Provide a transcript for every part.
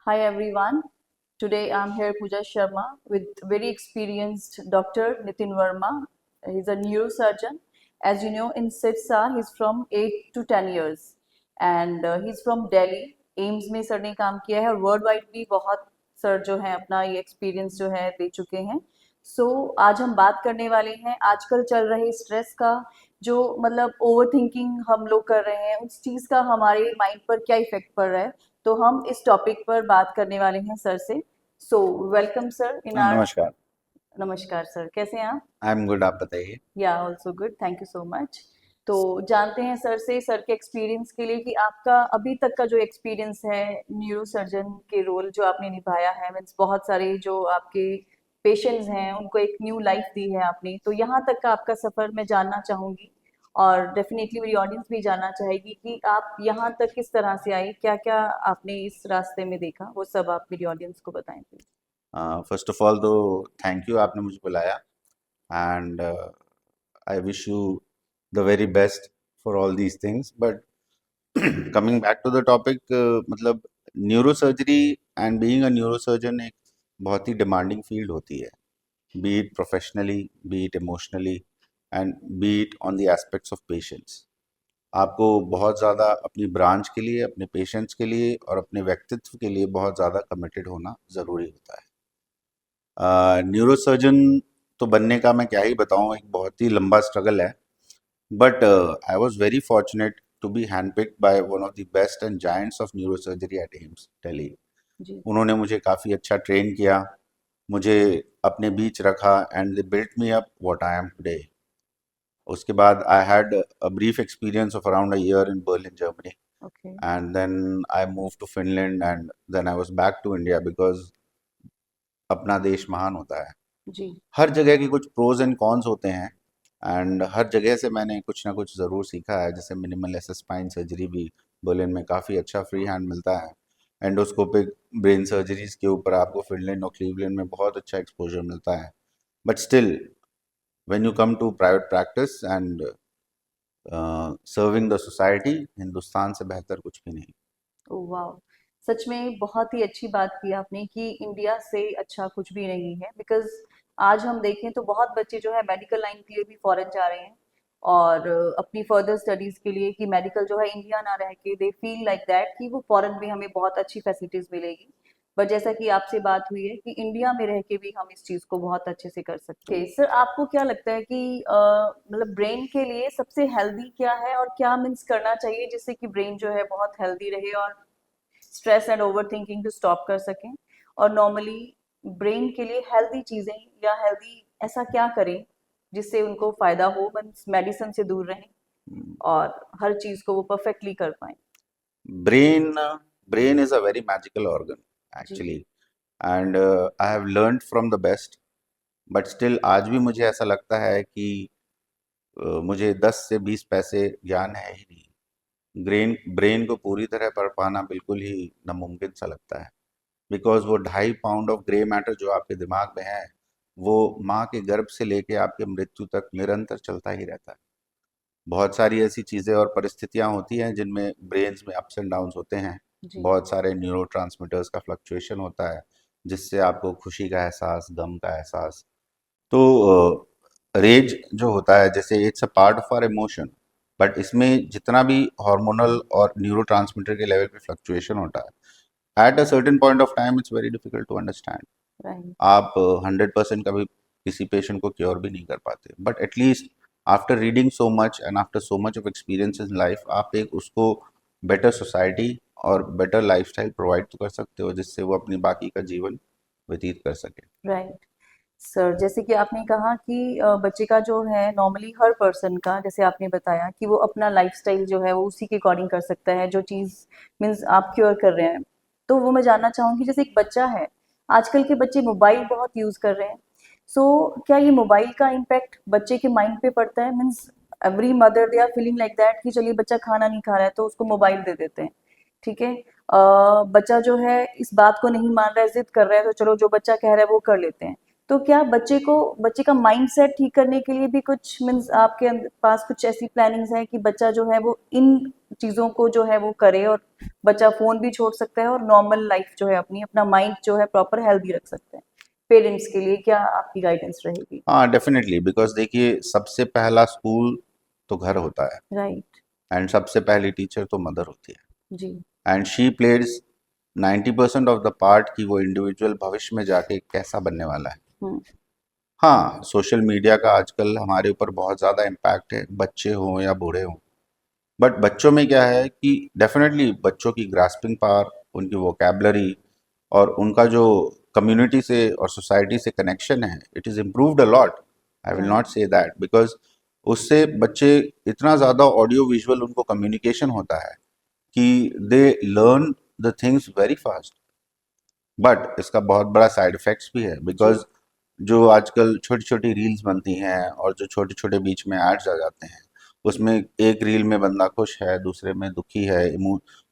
Hi everyone. Today I'm here Pooja Sharma with very experienced Dr. Nitin Verma. He's a neurosurgeon. As you know, in SIDSA, he's from 8 to 10 years and he's from Delhi. AIIMS में sir ने काम किया है और world wide भी बहुत sir जो है अपना ये एक्सपीरियंस जो है दे चुके हैं. आज हम बात करने वाले हैं आजकल चल रहे स्ट्रेस का, जो मतलब ओवर थिंकिंग हम लोग कर रहे हैं, उस चीज़ का हमारे माइंड पर क्या इफेक्ट पड़ रहा है. तो हम इस टॉपिक पर बात करने वाले हैं सर से. Welcome sir in are. नमस्कार। नमस्कार सर, कैसे हैं आप? आई एम गुड, आप बताइए। या also good, thank you so much. तो जानते हैं सर से, सर के एक्सपीरियंस के लिए, कि आपका अभी तक का जो एक्सपीरियंस है न्यूरो सर्जन के रोल जो आपने निभाया है, मीन्स बहुत सारे जो आपके पेशेंट्स हैं उनको एक न्यू लाइफ दी है आपने, तो यहाँ तक का आपका सफ़र मैं जानना चाहूँगी. और डेफिनेटली मेरी ऑडियंस भी जानना चाहेगी कि आप यहाँ तक किस तरह से आए, क्या क्या आपने इस रास्ते में देखा, वो सब आप मेरी ऑडियंस को बताएं प्लीज. फर्स्ट ऑफ ऑल तो थैंक यू, आपने मुझे बुलाया and I wish you the very best for all these things. But coming back to the topic, मतलब neurosurgery and being a neuro surgeon एक बहुत ही डिमांडिंग फील्ड होती है, be it professionally, be it emotionally and be it on the aspects of patients. आपको बहुत ज़्यादा अपनी ब्रांच के लिए, अपने पेशेंट्स के लिए और अपने व्यक्तित्व के लिए बहुत ज़्यादा कमिटेड होना ज़रूरी होता है। न्यूरो सर्जन तो बनने का मैं क्या ही बताऊं, एक बहुत ही लंबा स्ट्रगल है। But I was very fortunate to be handpicked by one of the best and giants of neuro surgery at AIIMS Delhi. जी. उन्होंने मुझे काफ़ी अच्छा ट्रेन किया, मुझे अपने बीच रखा and they built me up what I am today. उसके बाद I had a brief experience of around a year in Berlin Germany okay. And then I move to Finland and then I was back to India because अपना देश महान होता है। जी. हर जगह की कुछ प्रोज एंड कॉन्स होते हैं एंड हर जगह से मैंने कुछ ना कुछ ज़रूर सीखा है। जैसे मिनिमल एस स्पाइन सर्जरी भी बर्लिन में काफ़ी अच्छा फ्री हैंड मिलता है। एंडोस्कोपिक ब्रेन सर्जरीज के ऊपर आपको फिनलैंड और क्लीवलैंड में बहुत अच्छा एक्सपोजर मिलता है। But still when you come to private practice and serving the society, Hindustan से बेहतर कुछ भी नहीं। Oh wow! सच में बहुत ही अच्छी बात की आपने कि इंडिया से अच्छा कुछ भी नहीं है, बिकॉज़ आज हम देखें तो बहुत बच्चे जो है मेडिकल लाइन के लिए भी फॉरेन जा रहे हैं और अपनी फर्दर स्टडीज़ के लिए, कि मेडिकल जो है इंडिया ना रह के दे फील लाइक दैट कि वो फॉरेन में हमें बहुत अच्छी फैसिलिटीज़ मिलेगी। बट जैसा कि आपसे बात हुई है कि इंडिया में रह के भी हम इस चीज़ को बहुत अच्छे से कर सकते हैं। सर, आपको क्या लगता है कि मतलब ब्रेन के लिए सबसे हेल्दी क्या है और क्या मीन्स करना चाहिए जिससे कि ब्रेन जो है बहुत हेल्दी रहे और स्ट्रेस एंड ओवरथिंकिंग को स्टॉप कर सकें? और नॉर्मली ब्रेन के लिए हेल्दी चीज़ें या हेल्दी ऐसा क्या करें जिससे उनको फ़ायदा हो, मीन्स मेडिसिन से दूर रहें और हर चीज़ को वो परफेक्टली कर पाएँ? Brain brain is a very magical organ जी. Actually and I have learned from the best. But still आज भी मुझे ऐसा लगता है कि मुझे 10 से 20 पैसे ज्ञान है ही नहीं। ब्रेन ब्रेन को पूरी तरह पढ़ पाना बिल्कुल ही नामुमकिन सा लगता है। बिकॉज वो 2.5 पाउंड ऑफ ग्रे मैटर जो आपके दिमाग में है, वो माँ के गर्भ से लेके आपके मृत्यु तक निरंतर चलता ही रहता है। बहुत सारी ऐसी चीज़ें और परिस्थितियाँ होती हैं जिनमें ब्रेन्स में अप्स एंड डाउन्स होते हैं। जी. बहुत सारे न्यूरोट्रांसमीटर्स का फ्लक्चुएशन होता है, जिससे आपको खुशी का एहसास, गम का एहसास। तो रेज जो होता है, जैसे it's a part of our emotion, but इसमें जितना भी हार्मोनल और न्यूरोट्रांसमीटर के लेवल पे फ्लक्चुएशन होता है, at a certain point of time it's very difficult to understand. Right. आप 100% कभी किसी पेशेंट को क्योर भी नहीं कर पाते, but at least after reading so much and after so much of experience in life, आप एक उसको बेटर सोसाइटी और बेटर लाइफस्टाइल प्रोवाइड तो कर सकते हो, जिससे वो अपनी बाकी का जीवन व्यतीत कर सके। राइट. सर, जैसे कि आपने कहा कि बच्चे का जो है नॉर्मली हर पर्सन का, जैसे आपने बताया कि वो अपना लाइफ़स्टाइल जो है वो उसी के अकॉर्डिंग कर सकता है, जो चीज़ मीन्स आप क्योर कर रहे हैं। तो वो मैं जानना चाहूँगी, जैसे एक बच्चा है, आजकल के बच्चे मोबाइल बहुत यूज़ कर रहे हैं। क्या ये मोबाइल का इम्पैक्ट बच्चे के माइंड पे पड़ता है? Means every mother they are feeling like that कि चलिए बच्चा खाना नहीं खा रहा है तो उसको मोबाइल दे देते हैं, ठीक है? बच्चा जो है इस बात को नहीं मान रहा है, ज़िद कर रहा है, तो चलो जो बच्चा कह रहा है वो कर लेते हैं। तो क्या बच्चे का माइंडसेट ठीक करने के लिए भी कुछ मीन्स आपके पास कुछ ऐसी प्लानिंग्स हैं कि बच्चा जो है वो इन चीज़ों को जो है वो करे, और बच्चा फ़ोन भी छोड़ सकता है और नॉर्मल लाइफ जो है अपनी अपना माइंड जो है प्रॉपर हेल्दी रख सकते हैं? पेरेंट्स के लिए क्या आपकी गाइडेंस रहेगी? हाँ, डेफिनेटली, बिकॉज देखिए सबसे पहला स्कूल तो घर होता है, राइट। एंड सबसे पहली टीचर तो मदर होती जी। है, and she plays 90% of the part कि वो इंडिविजुअल भविष्य में जाके कैसा बनने वाला है। हुँ। हाँ, सोशल मीडिया का आजकल हमारे ऊपर बहुत ज़्यादा इम्पैक्ट है, बच्चे हों या बूढ़े हों। बट बच्चों में क्या है कि डेफिनेटली बच्चों की ग्रास्पिंग पावर, उनकी वोकैबलरी और उनका जो कम्युनिटी से और सोसाइटी से कनेक्शन है, it is improved a lot. I will not right. से दैट, बिकॉज उससे बच्चे इतना ज़्यादा ऑडियो विजुअल उनको कम्युनिकेशन होता है कि they learn the things very fast. But इसका बहुत बड़ा साइड इफेक्ट्स भी है, जी। बिकॉज जो आजकल छोटी छोटी रील्स बनती हैं और जो छोटे छोटे बीच में एड्स आ जाते हैं, उसमें एक रील में बंदा खुश है, दूसरे में दुखी है,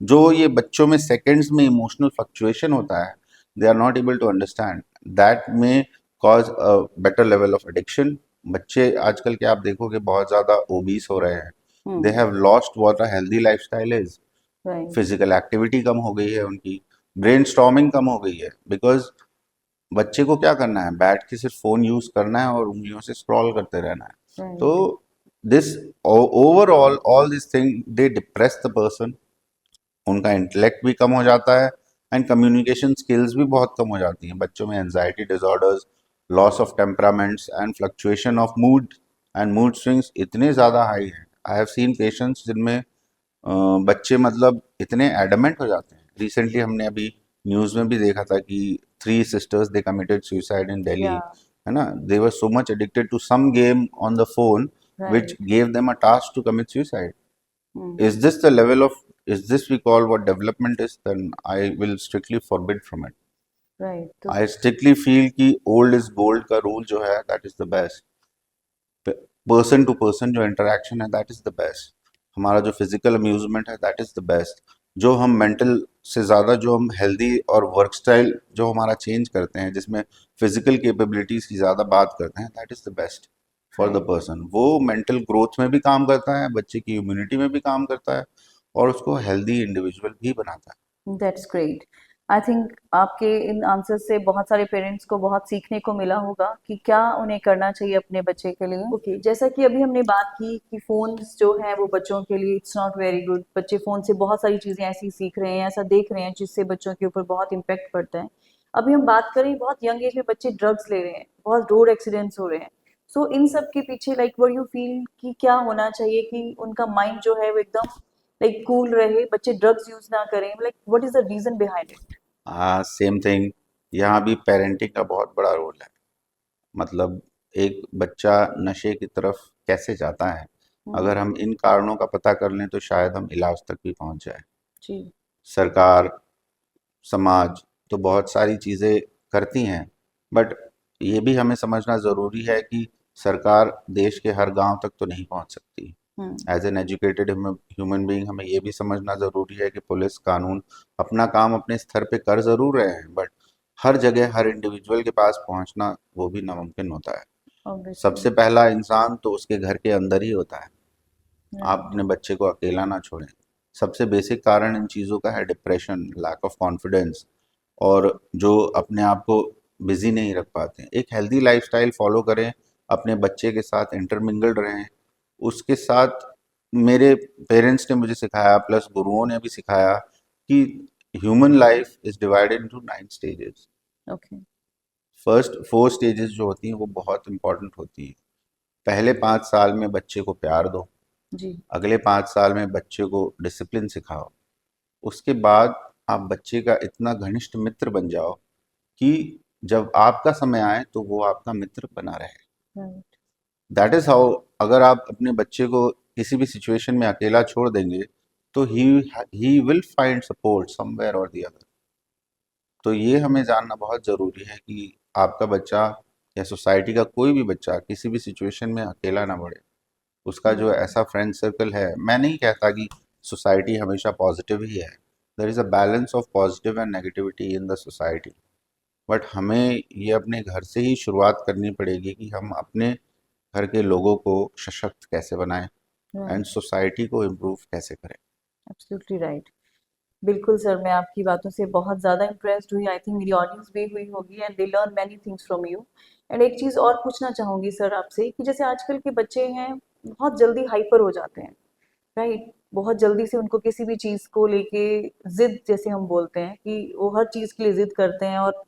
जो ये बच्चों में सेकंड्स में इमोशनल फ्लक्चुएशन होता है, they are not able to understand that में cause a better level of addiction. बच्चे आजकल के आप देखोगे बहुत ज़्यादा ओबीस हो रहे हैं, they hmm. Have lost what a healthy lifestyle is. Right. Physical activity कम हो गई है उनकी, ब्रेन स्टॉर्मिंग कम हो गई है, बिकॉज बच्चे को क्या करना है, बैठ के सिर्फ फोन यूज करना है और उंगलियों से स्क्रॉल करते रहना है। तो right. This overall all this thing they depress the person, उनका इंटेलेक्ट भी कम हो जाता है, एंड कम्युनिकेशन स्किल्स भी बहुत कम हो जाती हैं बच्चों में। Anxiety disorders, loss of temperaments and fluctuation of mood and mood swings इतने ज़्यादा हाई हैं। आई हैव सीन पेशेंट्स जिनमें बच्चे मतलब इतने एडमेंट हो जाते हैं। रिसेंटली हमने अभी न्यूज़ में भी देखा था कि 3 sisters they committed suicide in Delhi, yeah. है ना। They were so much addicted to some game on the phone which right. gave them a task to commit suicide. Hmm. Is this the level of, is this we call what development is? Then I will strictly forbid from it. Right. तो I strictly feel कि old is gold का rule जो है, that is the best. Person to person जो interaction है, that is the best. हमारा जो physical amusement है, दैट इज द बेस्ट। जो हम मेंटल से ज़्यादा जो हम हेल्दी और वर्क स्टाइल जो हमारा चेंज करते हैं, जिसमें फिजिकल कैपेबिलिटीज की ज़्यादा बात करते हैं, that is the best for the right. Person. वो मेंटल ग्रोथ में भी काम करता है, बच्चे की इम्यूनिटी में भी काम करता है, और उसको हेल्दी इंडिविजुअल भी बनाता दैट्स ग्रेट। आई थिंक आपके इन आंसर से बहुत सारे पेरेंट्स को बहुत सीखने को मिला होगा कि क्या उन्हें करना चाहिए अपने बच्चे के लिए। ओके, जैसा कि अभी हमने बात की कि फ़ोन्स जो हैं वो बच्चों के लिए इट्स नॉट वेरी गुड। बच्चे फ़ोन से बहुत सारी चीज़ें ऐसी सीख रहे हैं, ऐसा देख रहे हैं जिससे बच्चों के ऊपर बहुत इम्पैक्ट पड़ता है। अभी हम बात करें बहुत यंग एज में बच्चे ड्रग्स ले रहे हैं, बहुत रोड एक्सीडेंट्स हो रहे हैं। सो इन सब के पीछे लाइक व्हाट यू फील कि क्या होना चाहिए कि उनका माइंड जो है वो एकदम लाइक कूल रहे, बच्चे ड्रग्स यूज़ ना करें, like what is the reason behind it? है। सेम थिंग, यहाँ भी पेरेंटिंग का बहुत बड़ा रोल है। मतलब एक बच्चा नशे की तरफ कैसे जाता है, हुँ। अगर हम इन कारणों का पता कर लें तो शायद हम इलाज तक भी पहुंच जाए। जी। सरकार, समाज तो बहुत सारी चीज़ें करती हैं, बट ये भी हमें समझना ज़रूरी है कि सरकार देश के हर गांव तक तो नहीं पहुंच सकती। Hmm. As an educated human being हमें ये भी समझना ज़रूरी है कि पुलिस, कानून अपना काम अपने स्तर पे कर ज़रूर रहे हैं, बट हर जगह हर इंडिविजुअल के पास पहुंचना वो भी नामुमकिन होता है। ऑब्वियसली। सबसे पहला इंसान तो उसके घर के अंदर ही होता है। आप राइट। अपने बच्चे को अकेला ना छोड़ें। सबसे बेसिक कारण इन चीज़ों का है डिप्रेशन, लैक ऑफ कॉन्फिडेंस, और जो अपने आप को बिजी नहीं रख पाते हैं। एक हेल्दी लाइफस्टाइल फॉलो करें, अपने बच्चे के साथ इंटरमिंगल्ड रहें। उसके साथ मेरे पेरेंट्स ने मुझे सिखाया, प्लस गुरुओं ने भी सिखाया कि human life is divided into 9 stages. Okay. First 4 stages जो होती हैं वो बहुत इंपॉर्टेंट होती हैं। पहले 5 साल में बच्चे को प्यार दो, जी। अगले 5 साल में बच्चे को डिसिप्लिन सिखाओ, उसके बाद आप बच्चे का इतना घनिष्ठ मित्र बन जाओ कि जब आपका समय आए तो वो आपका मित्र बना रहे। राइट। That is how. अगर आप अपने बच्चे को किसी भी सिचुएशन में अकेला छोड़ देंगे तो he will find support somewhere और द अदर। तो ये हमें जानना बहुत ज़रूरी है कि आपका बच्चा या सोसाइटी का कोई भी बच्चा किसी भी सिचुएशन में अकेला ना बढ़े। उसका जो बिल्कुल। ऐसा फ्रेंड सर्कल है, मैं नहीं कहता कि सोसाइटी हमेशा पॉजिटिव ही है। There is a balance of positive and negativity in the society. But हमें ये अपने घर से ही शुरुआत करनी पड़ेगी कि हम अपने घर के लोगों को सशक्त कैसे बनाएं एंड राइट, सोसाइटी को इम्प्रूव कैसे करें। Absolutely right. बिल्कुल सर, मैं आपकी बातों से बहुत ज़्यादा इम्प्रेस्ड हुई। आई थिंक मेरी ऑडियंस भी हुई होगी and they learn many things from you. And एक चीज़ और पूछना चाहूँगी सर आपसे कि जैसे आजकल के बच्चे हैं, बहुत जल्दी हाइपर हो जाते हैं, राइट? बहुत जल्दी से उनको किसी भी चीज़ को लेके ज़िद जैसे हम बोलते हैं कि वो हर चीज़ के लिए ज़िद करते हैं और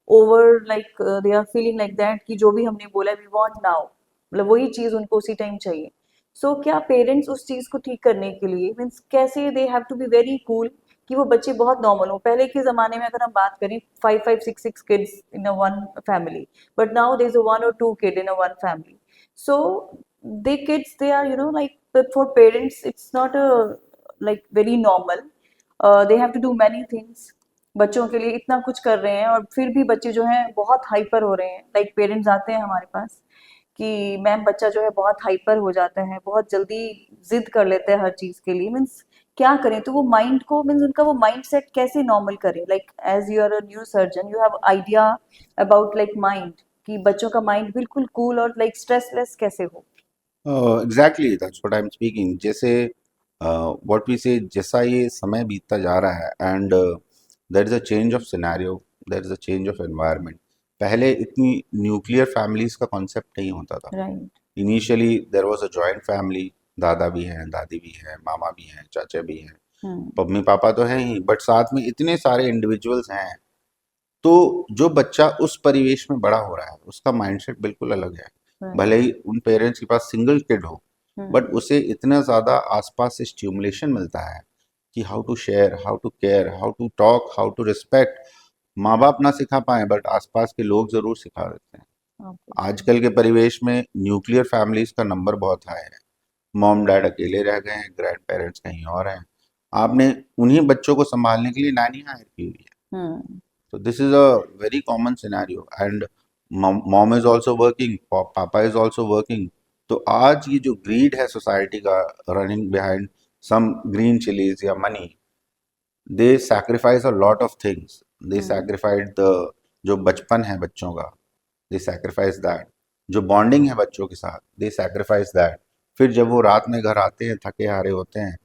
over like they are feeling like that कि जो भी हमने बोला वी वांट नाउ, मतलब वही चीज़ उनको उसी टाइम चाहिए। सो क्या पेरेंट्स उस चीज़ को ठीक करने के लिए मीन्स कैसे they have to be very cool कि वो बच्चे बहुत नॉर्मल हो? पहले के ज़माने में अगर हम बात करें 5-5 6-6 kids in a one family, but now there is a 1 और 2 kid in a one family. So they kids they are like but for parents it's not a like very normal. They have to do many things, बच्चों के लिए इतना कुछ कर रहे हैं और फिर भी बच्चे जो हैं बहुत हाइपर हो रहे हैं। लाइक पेरेंट्स आते हैं हमारे पास कि मैम बच्चा जो है बहुत हाइपर हो जाता है, बहुत जल्दी जिद कर लेते हैं हर चीज के लिए। मीन्स क्या करें? तो वो माइंड को मीन्स उनका वो माइंड सेट कैसे नॉर्मल करें? Like as you are a new surgeon you have idea about like mind कि बच्चों का माइंड बिल्कुल कूल और लाइक स्ट्रेसलेस कैसे हो। Exactly that's what I am speaking. जैसे व्हाट वी से, जैसा ये समय बीतता जा रहा है and there is a change of scenario, there is a change of environment. पहले इतनी न्यूक्लियर फैमिलीज का कॉन्सेप्ट नहीं होता था। Right. Initially there was a joint family, दादा भी हैं, दादी भी हैं, मामा भी हैं, चाचा भी हैं, हम्म। मम्मी पापा तो हैं ही, बट साथ में इतने सारे इंडिविजुअल्स हैं। तो जो बच्चा उस परिवेश में बड़ा हो रहा है उसका माइंडसेट बिल्कुल अलग है। राइट। भले ही उन पेरेंट्स के पास सिंगल किड हो, बट हम्म। उसे इतना ज़्यादा आसपास से स्टिमुलेशन मिलता है कि how to share, how to care, how to talk, how to respect. माँ बाप ना सिखा पाए बट आसपास के लोग ज़रूर सिखा देते हैं। ऑब्वियसली। आजकल के परिवेश में न्यूक्लियर फैमिलीज का नंबर बहुत हाई है। मॉम डैड अकेले रह गए हैं, ग्रैंड पेरेंट्स कहीं और हैं। आपने उन्हीं बच्चों को संभालने के लिए नानी हायर की हुई है। हम्म। So this is a very common scenario and mom is also working, पापा is also working. तो आज ये जो ग्रीड है सोसाइटी का, running behind some green chillies या money, they sacrifice a lot of things. They hmm. Sacrificed the, जो बचपन है बच्चों का, दे सैक्रिफाइस दैट। जो बॉन्डिंग है बच्चों के साथ, दे सैक्रिफाइस दैट। फिर जब वो रात में घर आते हैं थके हारे होते हैं,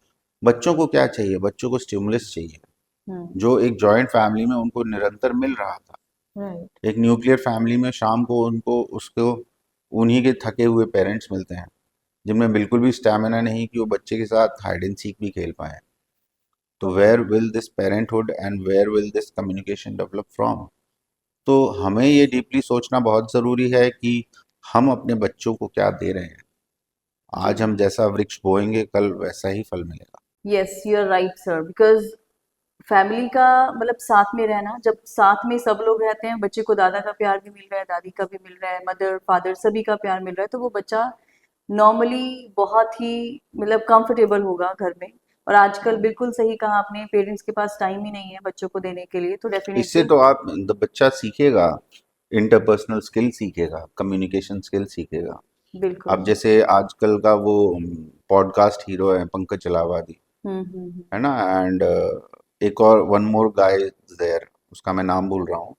बच्चों को क्या चाहिए? बच्चों को स्टिमुलस चाहिए, हम्म। जो एक जॉइंट फैमिली में उनको निरंतर मिल रहा था। राइट। एक न्यूक्लियर फैमिली में शाम को उनको उसको उन्हीं के थके हुए पेरेंट्स मिलते हैं, जिनमें बिल्कुल भी स्टैमिना नहीं कि वो बच्चे के साथ हाइड एंड सीक भी खेल पाए। तो where will this parenthood and where will this communication develop from? तो हमें ये डीपली सोचना बहुत ज़रूरी है कि हम अपने बच्चों को क्या दे रहे हैं। जी। आज हम जैसा वृक्ष बोएंगे कल वैसा ही फल मिलेगा। Yes you are right sir, because family का मतलब साथ में रहना, जब साथ में सब लोग रहते हैं, बच्चे को दादा का प्यार भी मिल रहा है, दादी का भी मिल रहा है, मदर फादर सभी का प्यार मिल रहा है, तो वो बच्चा नॉर्मली बहुत ही मतलब कंफर्टेबल होगा घर में। और आजकल बिल्कुल सही कहा आपने, पेरेंट्स के पास टाइम ही नहीं है बच्चों को देने के लिए, तो इससे डेफिनेटली। तो आप बच्चा सीखेगा, इंटरपर्सनल स्किल सीखेगा, कम्युनिकेशन स्किल सीखेगा। अब बिल्कुल। जैसे आजकल का वो पॉडकास्ट हीरो है पंकज चलावादी, हम्म। है ना, एंड एक और वन मोर गाय देयर, उसका मैं नाम भूल रहा हूँ।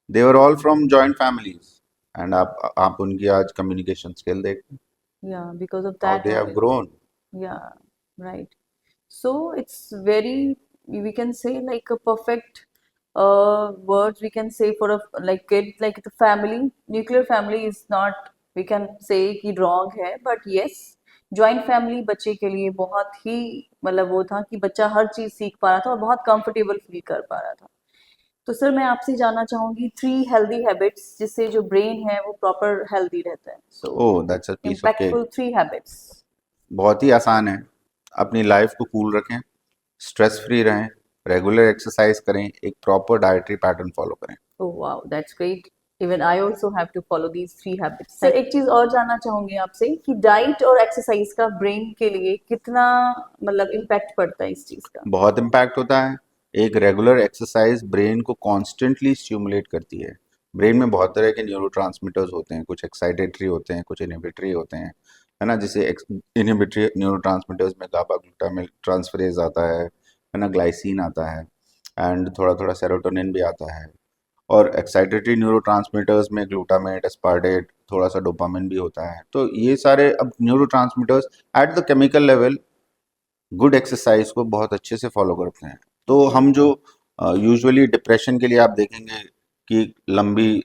They were all from joint families and आप उनकी आज कम्युनिकेशन स्किल देखते हैं, yeah because of how that they have only. Grown. Yeah right. So it's very, we can say like a perfect words we can say for a like kid, like the family, nuclear family is not, we can say कि wrong है, but yes, joint family बच्चे के लिए बहुत ही मतलब वो था कि बच्चा हर चीज सीख पा रहा था और बहुत कंफर्टेबल फील कर पा रहा था। तो सर मैं आपसे जानना चाहूंगी 3 हेल्दी हैबिट्स जिससे जो ब्रेन है वो प्रॉपर हेल्दी रहता है। So oh that's a piece of cake. Impactful 3 habits. बहुत ही आसान है। अपनी लाइफ को कूल रखें, स्ट्रेस फ्री रहें, रेगुलर एक्सरसाइज करें, एक प्रॉपर डाइटरी पैटर्न फॉलो करें। Oh wow, that's great. Even I also have to follow these 3 habits. Sir एक चीज और जानना चाहूंगी आपसे कि डाइट और एक्सरसाइज का ब्रेन के लिए कितना मतलब इम्पैक्ट पड़ता है इस चीज का? बहुत इम्पैक्ट होता है। एक रेगुलर एक्सरसाइज ब्रेन को कॉन्स्टेंटली स्टिमुलेट करती है। ब्रेन में बहुत तरह के न्यूरोट्रांसमीटर्स होते हैं, कुछ एक्साइटेटरी होते हैं, कुछ इनहिबिटरी होते हैं, है ना। जैसे इनहिबिटरी न्यूरोट्रांसमीटर्स में गाबा ग्लूटामिल ट्रांसफरेज आता है ना, ग्लाइसिन आता है, एंड थोड़ा थोड़ा सेरोटोनिन भी आता है। और एक्साइटेटरी न्यूरोट्रांसमीटर्स में ग्लूटामेट, एस्पार्टेट, थोड़ा सा डोपामिन में ग्लूटामेट, एस्पार्टेट, थोड़ा सा डोपामिन भी होता है। तो ये सारे अब neurotransmitters at the chemical level good exercise को बहुत अच्छे से फॉलो करते हैं। तो ओके। हम जो यूजुअली डिप्रेशन के लिए आप देखेंगे कि लंबी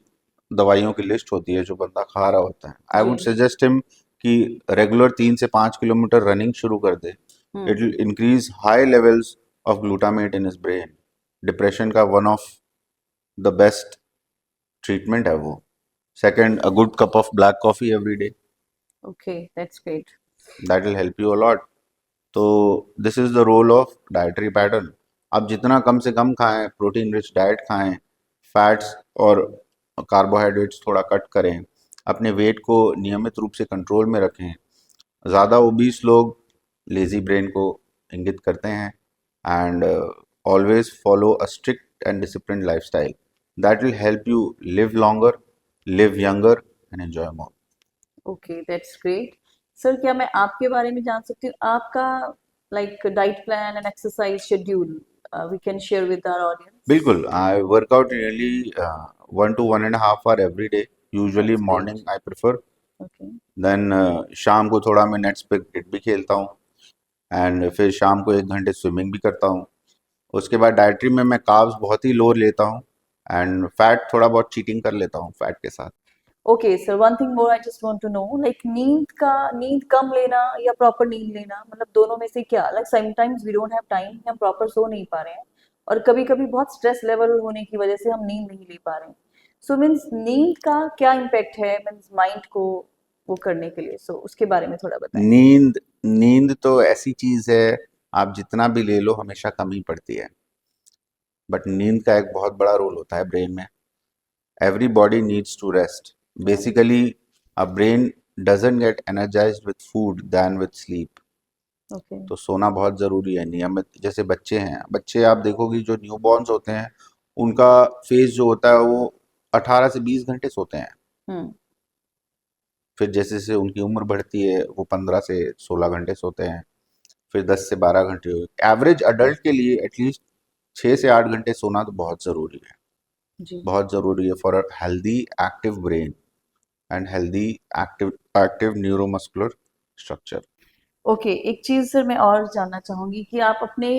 दवाइयों की लिस्ट होती है जो बंदा खा रहा होता है। आई जी। वुड सजेस्ट हिम कि रेगुलर 3 से 5 किलोमीटर रनिंग शुरू कर दे। It hmm. Will increase high levels of glutamate in his brain. Depression का one of the best treatment है वो। Second, a good cup of black coffee every day, okay, that's great. That will help you a lot. तो this is the role of dietary pattern. आप जितना कम से कम खाएं, प्रोटीन रिच डाइट खाएं, फैट्स और कार्बोहाइड्रेट्स थोड़ा कट करें, अपने वेट को नियमित रूप से कंट्रोल में रखें। ज़्यादा ओबीस लोग लेजी ब्रेन को इंगित करते हैं। And always follow a strict and discipline lifestyle that will help you live longer, live younger and enjoy more. Okay, that's great. Sir, क्या मैं आपके बारे में जान सकती हूँ आपका like diet plan and exercise schedule we can share with our audience? बिल्कुल, I work out nearly 1 to 1.5 hour every day. Usually that's morning great. I prefer. Okay. Then शाम को थोड़ा मैं नेट्स पे क्रिकेट भी खेलता हूँ। एंड फिर शाम को 1 घंटे स्विमिंग भी करता हूँ। उसके बाद डाइटरी में मैं कार्ब्स बहुत ही लो लेता हूँ। एंड फैट थोड़ा बहुत चीटिंग कर लेता हूँ फैट के साथ। Okay sir, one thing more I just want to know, like नींद कम लेना या प्रॉपर नींद लेना, मतलब दोनों में से क्या, like sometimes we don't have time, हम प्रॉपर सो नहीं पा रहे हैं, और कभी कभी बहुत स्ट्रेस लेवल होने की वजह से हम नींद नहीं ले पा रहे हैं। सो मीन्स नींद का क्या इम्पेक्ट है मीन्स माइंड को वो करने के लिए, सो उसके बारे में थोड़ा बताएं। नींद नींद तो ऐसी चीज है, आप जितना भी ले लो हमेशा कमी पड़ती है। बट नींद का एक बहुत बड़ा रोल होता है ब्रेन में। Every body needs to rest. Right. Basically a brain doesn't get energized with food than with sleep। Okay. तो सोना बहुत ज़रूरी है नियमित। जैसे बच्चे हैं, बच्चे आप देखोगे जो न्यूबॉर्न्स होते हैं, उनका फेज जो होता है वो 18 से 20 घंटे सोते हैं। हम्म। फिर जैसे जैसे उनकी उम्र बढ़ती है वो 15 से 16 घंटे सोते हैं। फिर 10 से 12 घंटे। एवरेज अडल्ट के लिए एटलीस्ट 6 से 8 घंटे सोना तो बहुत ज़रूरी है। जी। बहुत ज़रूरी है for a healthy active brain and healthy active active neuromuscular structure. Okay, एक चीज़ सर मैं और जानना चाहूँगी कि आप अपने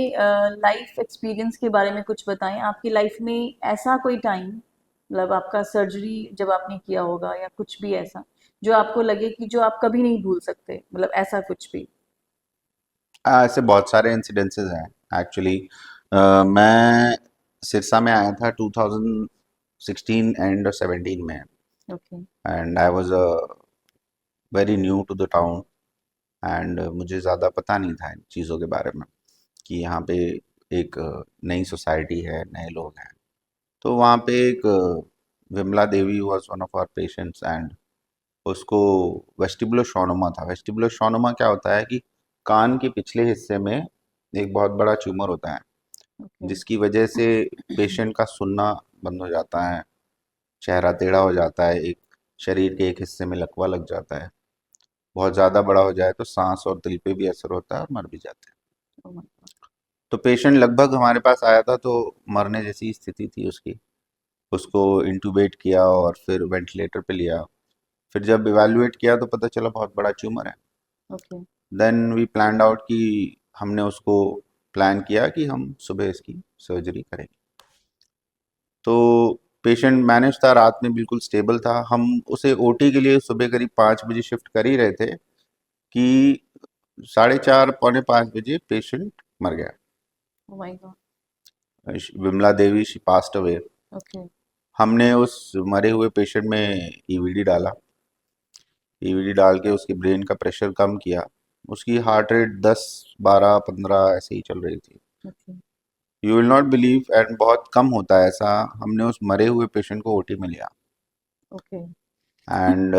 लाइफ एक्सपीरियंस के बारे में कुछ बताएं। आपकी लाइफ में ऐसा कोई टाइम, मतलब आपका सर्जरी जब आपने किया होगा या कुछ भी ऐसा जो आपको लगे कि जो आप कभी नहीं भूल सकते, मतलब ऐसा कुछ भी? ऐसे बहुत सारे इंसिडेंसेस हैं एक्चुअली। मैं सिरसा में आया था 2016 एंड 17 में। Okay. And I was very new to the town. And मुझे ज़्यादा पता नहीं था इन चीज़ों के बारे में कि यहाँ पे एक नई सोसाइटी है, नए लोग हैं। तो वहाँ पे एक Vimla Devi was one of our patients. And उसको वेस्टिबुलर शॉनोमा था। वेस्टिबुलर शॉनोमा क्या होता है कि कान के पिछले हिस्से में एक बहुत बड़ा ट्यूमर होता है, ओके। जिसकी वजह से पेशेंट का सुनना बंद हो जाता है, चेहरा टेढ़ा हो जाता है, एक शरीर के एक हिस्से में लकवा लग जाता है। बहुत ज़्यादा बड़ा हो जाए तो सांस और दिल पे भी असर होता है और मर भी जाते हैं। ओह माय गॉड। तो पेशेंट लगभग हमारे पास आया था तो मरने जैसी स्थिति थी उसकी। उसको इंटूबेट किया और फिर वेंटिलेटर पे लिया। फिर जब इवैल्यूएट किया तो पता चला बहुत बड़ा ट्यूमर है। Okay. Then we planned out कि हमने उसको प्लान किया कि हम सुबह इसकी सर्जरी करेंगे। तो पेशेंट मैनेज था, रात में बिल्कुल स्टेबल था। हम उसे ओटी के लिए सुबह करीब 5 बजे शिफ्ट कर ही रहे थे कि 4:30 पौने 5 बजे पेशेंट मर गया। Oh my God. Vimla Devi she passed away. Okay. हमने उस मरे हुए पेशेंट में ईवीडी डाला। ईवीडी डाल के उसकी ब्रेन का प्रेशर कम किया। उसकी हार्ट रेट 10, 12, 15 ऐसे ही चल रही थी। Okay. You will not believe, and बहुत कम होता है ऐसा। हमने उस मरे हुए पेशेंट को ओटी में लिया okay. And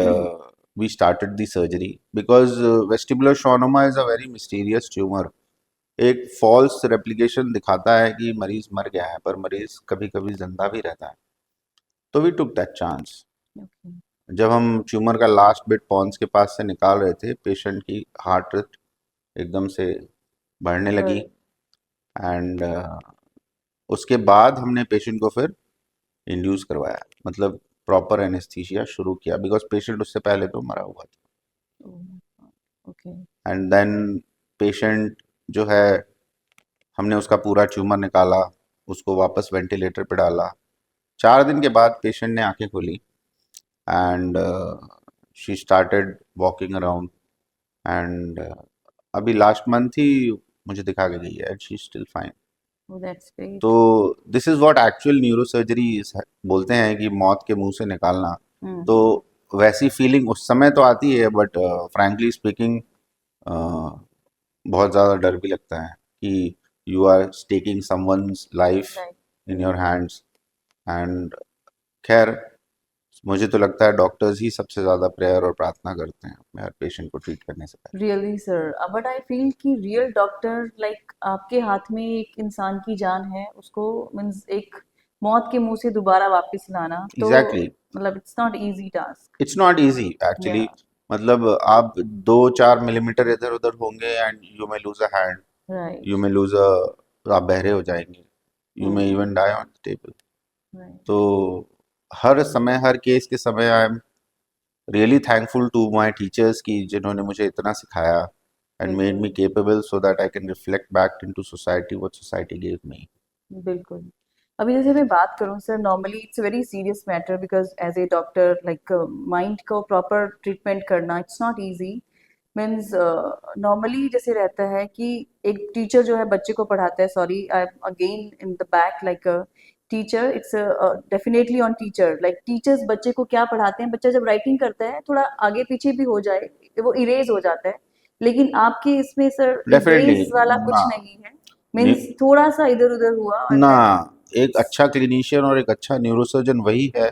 we started the surgery because vestibular schwannoma is a very mysterious tumour. एक फॉल्स रेप्लिकेशन दिखाता है कि मरीज मर गया है, पर मरीज कभी कभी जिंदा भी रहता है। तो we took that chance. Okay. जब हम ट्यूमर का लास्ट बिट पॉन्स के पास से निकाल रहे थे, पेशेंट की हार्ट रेट एकदम से बढ़ने लगी। बड़े। एंड उसके बाद हमने पेशेंट को फिर इंड्यूस करवाया, मतलब प्रॉपर एनेस्थीसिया शुरू किया, बिकॉज पेशेंट उससे पहले तो मरा हुआ था। ओके। एंड देन पेशेंट जो है, हमने उसका पूरा ट्यूमर निकाला, उसको वापस वेंटिलेटर पे डाला। 4 दिन के बाद पेशेंट ने आंखें खोली and she started walking around and अभी लास्ट मंथ ही मुझे दिखा के गई है and she still fine. Oh that's तो great. This is what actual neurosurgery बोलते हैं, कि मौत के मुंह से निकालना। तो हम्म। वैसी फीलिंग उस समय तो आती है, बट फ्रैंकली स्पीकिंग बहुत ज़्यादा डर भी लगता है कि you are taking someone's life right. In your hands. And खैर, मुझे तो लगता है डॉक्टर्स ही सबसे ज़्यादा प्रेयर और प्रार्थना करते हैं अपने हर पेशेंट को ट्रीट करने से पहले। Really sir, but I feel कि रियल डॉक्टर लाइक आपके हाथ में एक इंसान की जान है, उसको मीन्स एक मौत के मुंह से दोबारा वापस लाना, तो एग्जैक्टली, मतलब it's not easy task. It's not easy ya. Actually. मतलब आप 2-4 मिलीमीटर इधर उधर होंगे and you may lose a hand, you right. May lose a, आप बहरे हो जाएंगे, you may hmm. Even die on the table. Right. तो हर समय, हर केस के समय, I am really thankful to my teachers की जिन्होंने मुझे इतना सिखाया एंड मेड मी बिल्कुल। Capable so that I can reflect back into society what society give me. बिल्कुल। अभी जैसे मैं बात करूँ sir, normally it's very serious matter because as a doctor like mind को प्रॉपर ट्रीटमेंट करना इट्स नॉट इजी। मीन्स नॉर्मली जैसे रहता है कि एक टीचर जो है बच्चे को पढ़ाता है, sorry I am again in the back like teacher, it's definitely on teacher. Like teachers बच्चे को क्या पढ़ाते हैं, बच्चा जब राइटिंग करता है थोड़ा आगे पीछे भी हो जाए वो इरेज हो जाता है, लेकिन आपके इसमें सर डेफिनेटली इरेज वाला ना। कुछ नहीं है। मीन्स थोड़ा सा इधर उधर हुआ और ना, देन। एक अच्छा क्लिनिशियन और एक अच्छा न्यूरोसर्जन वही है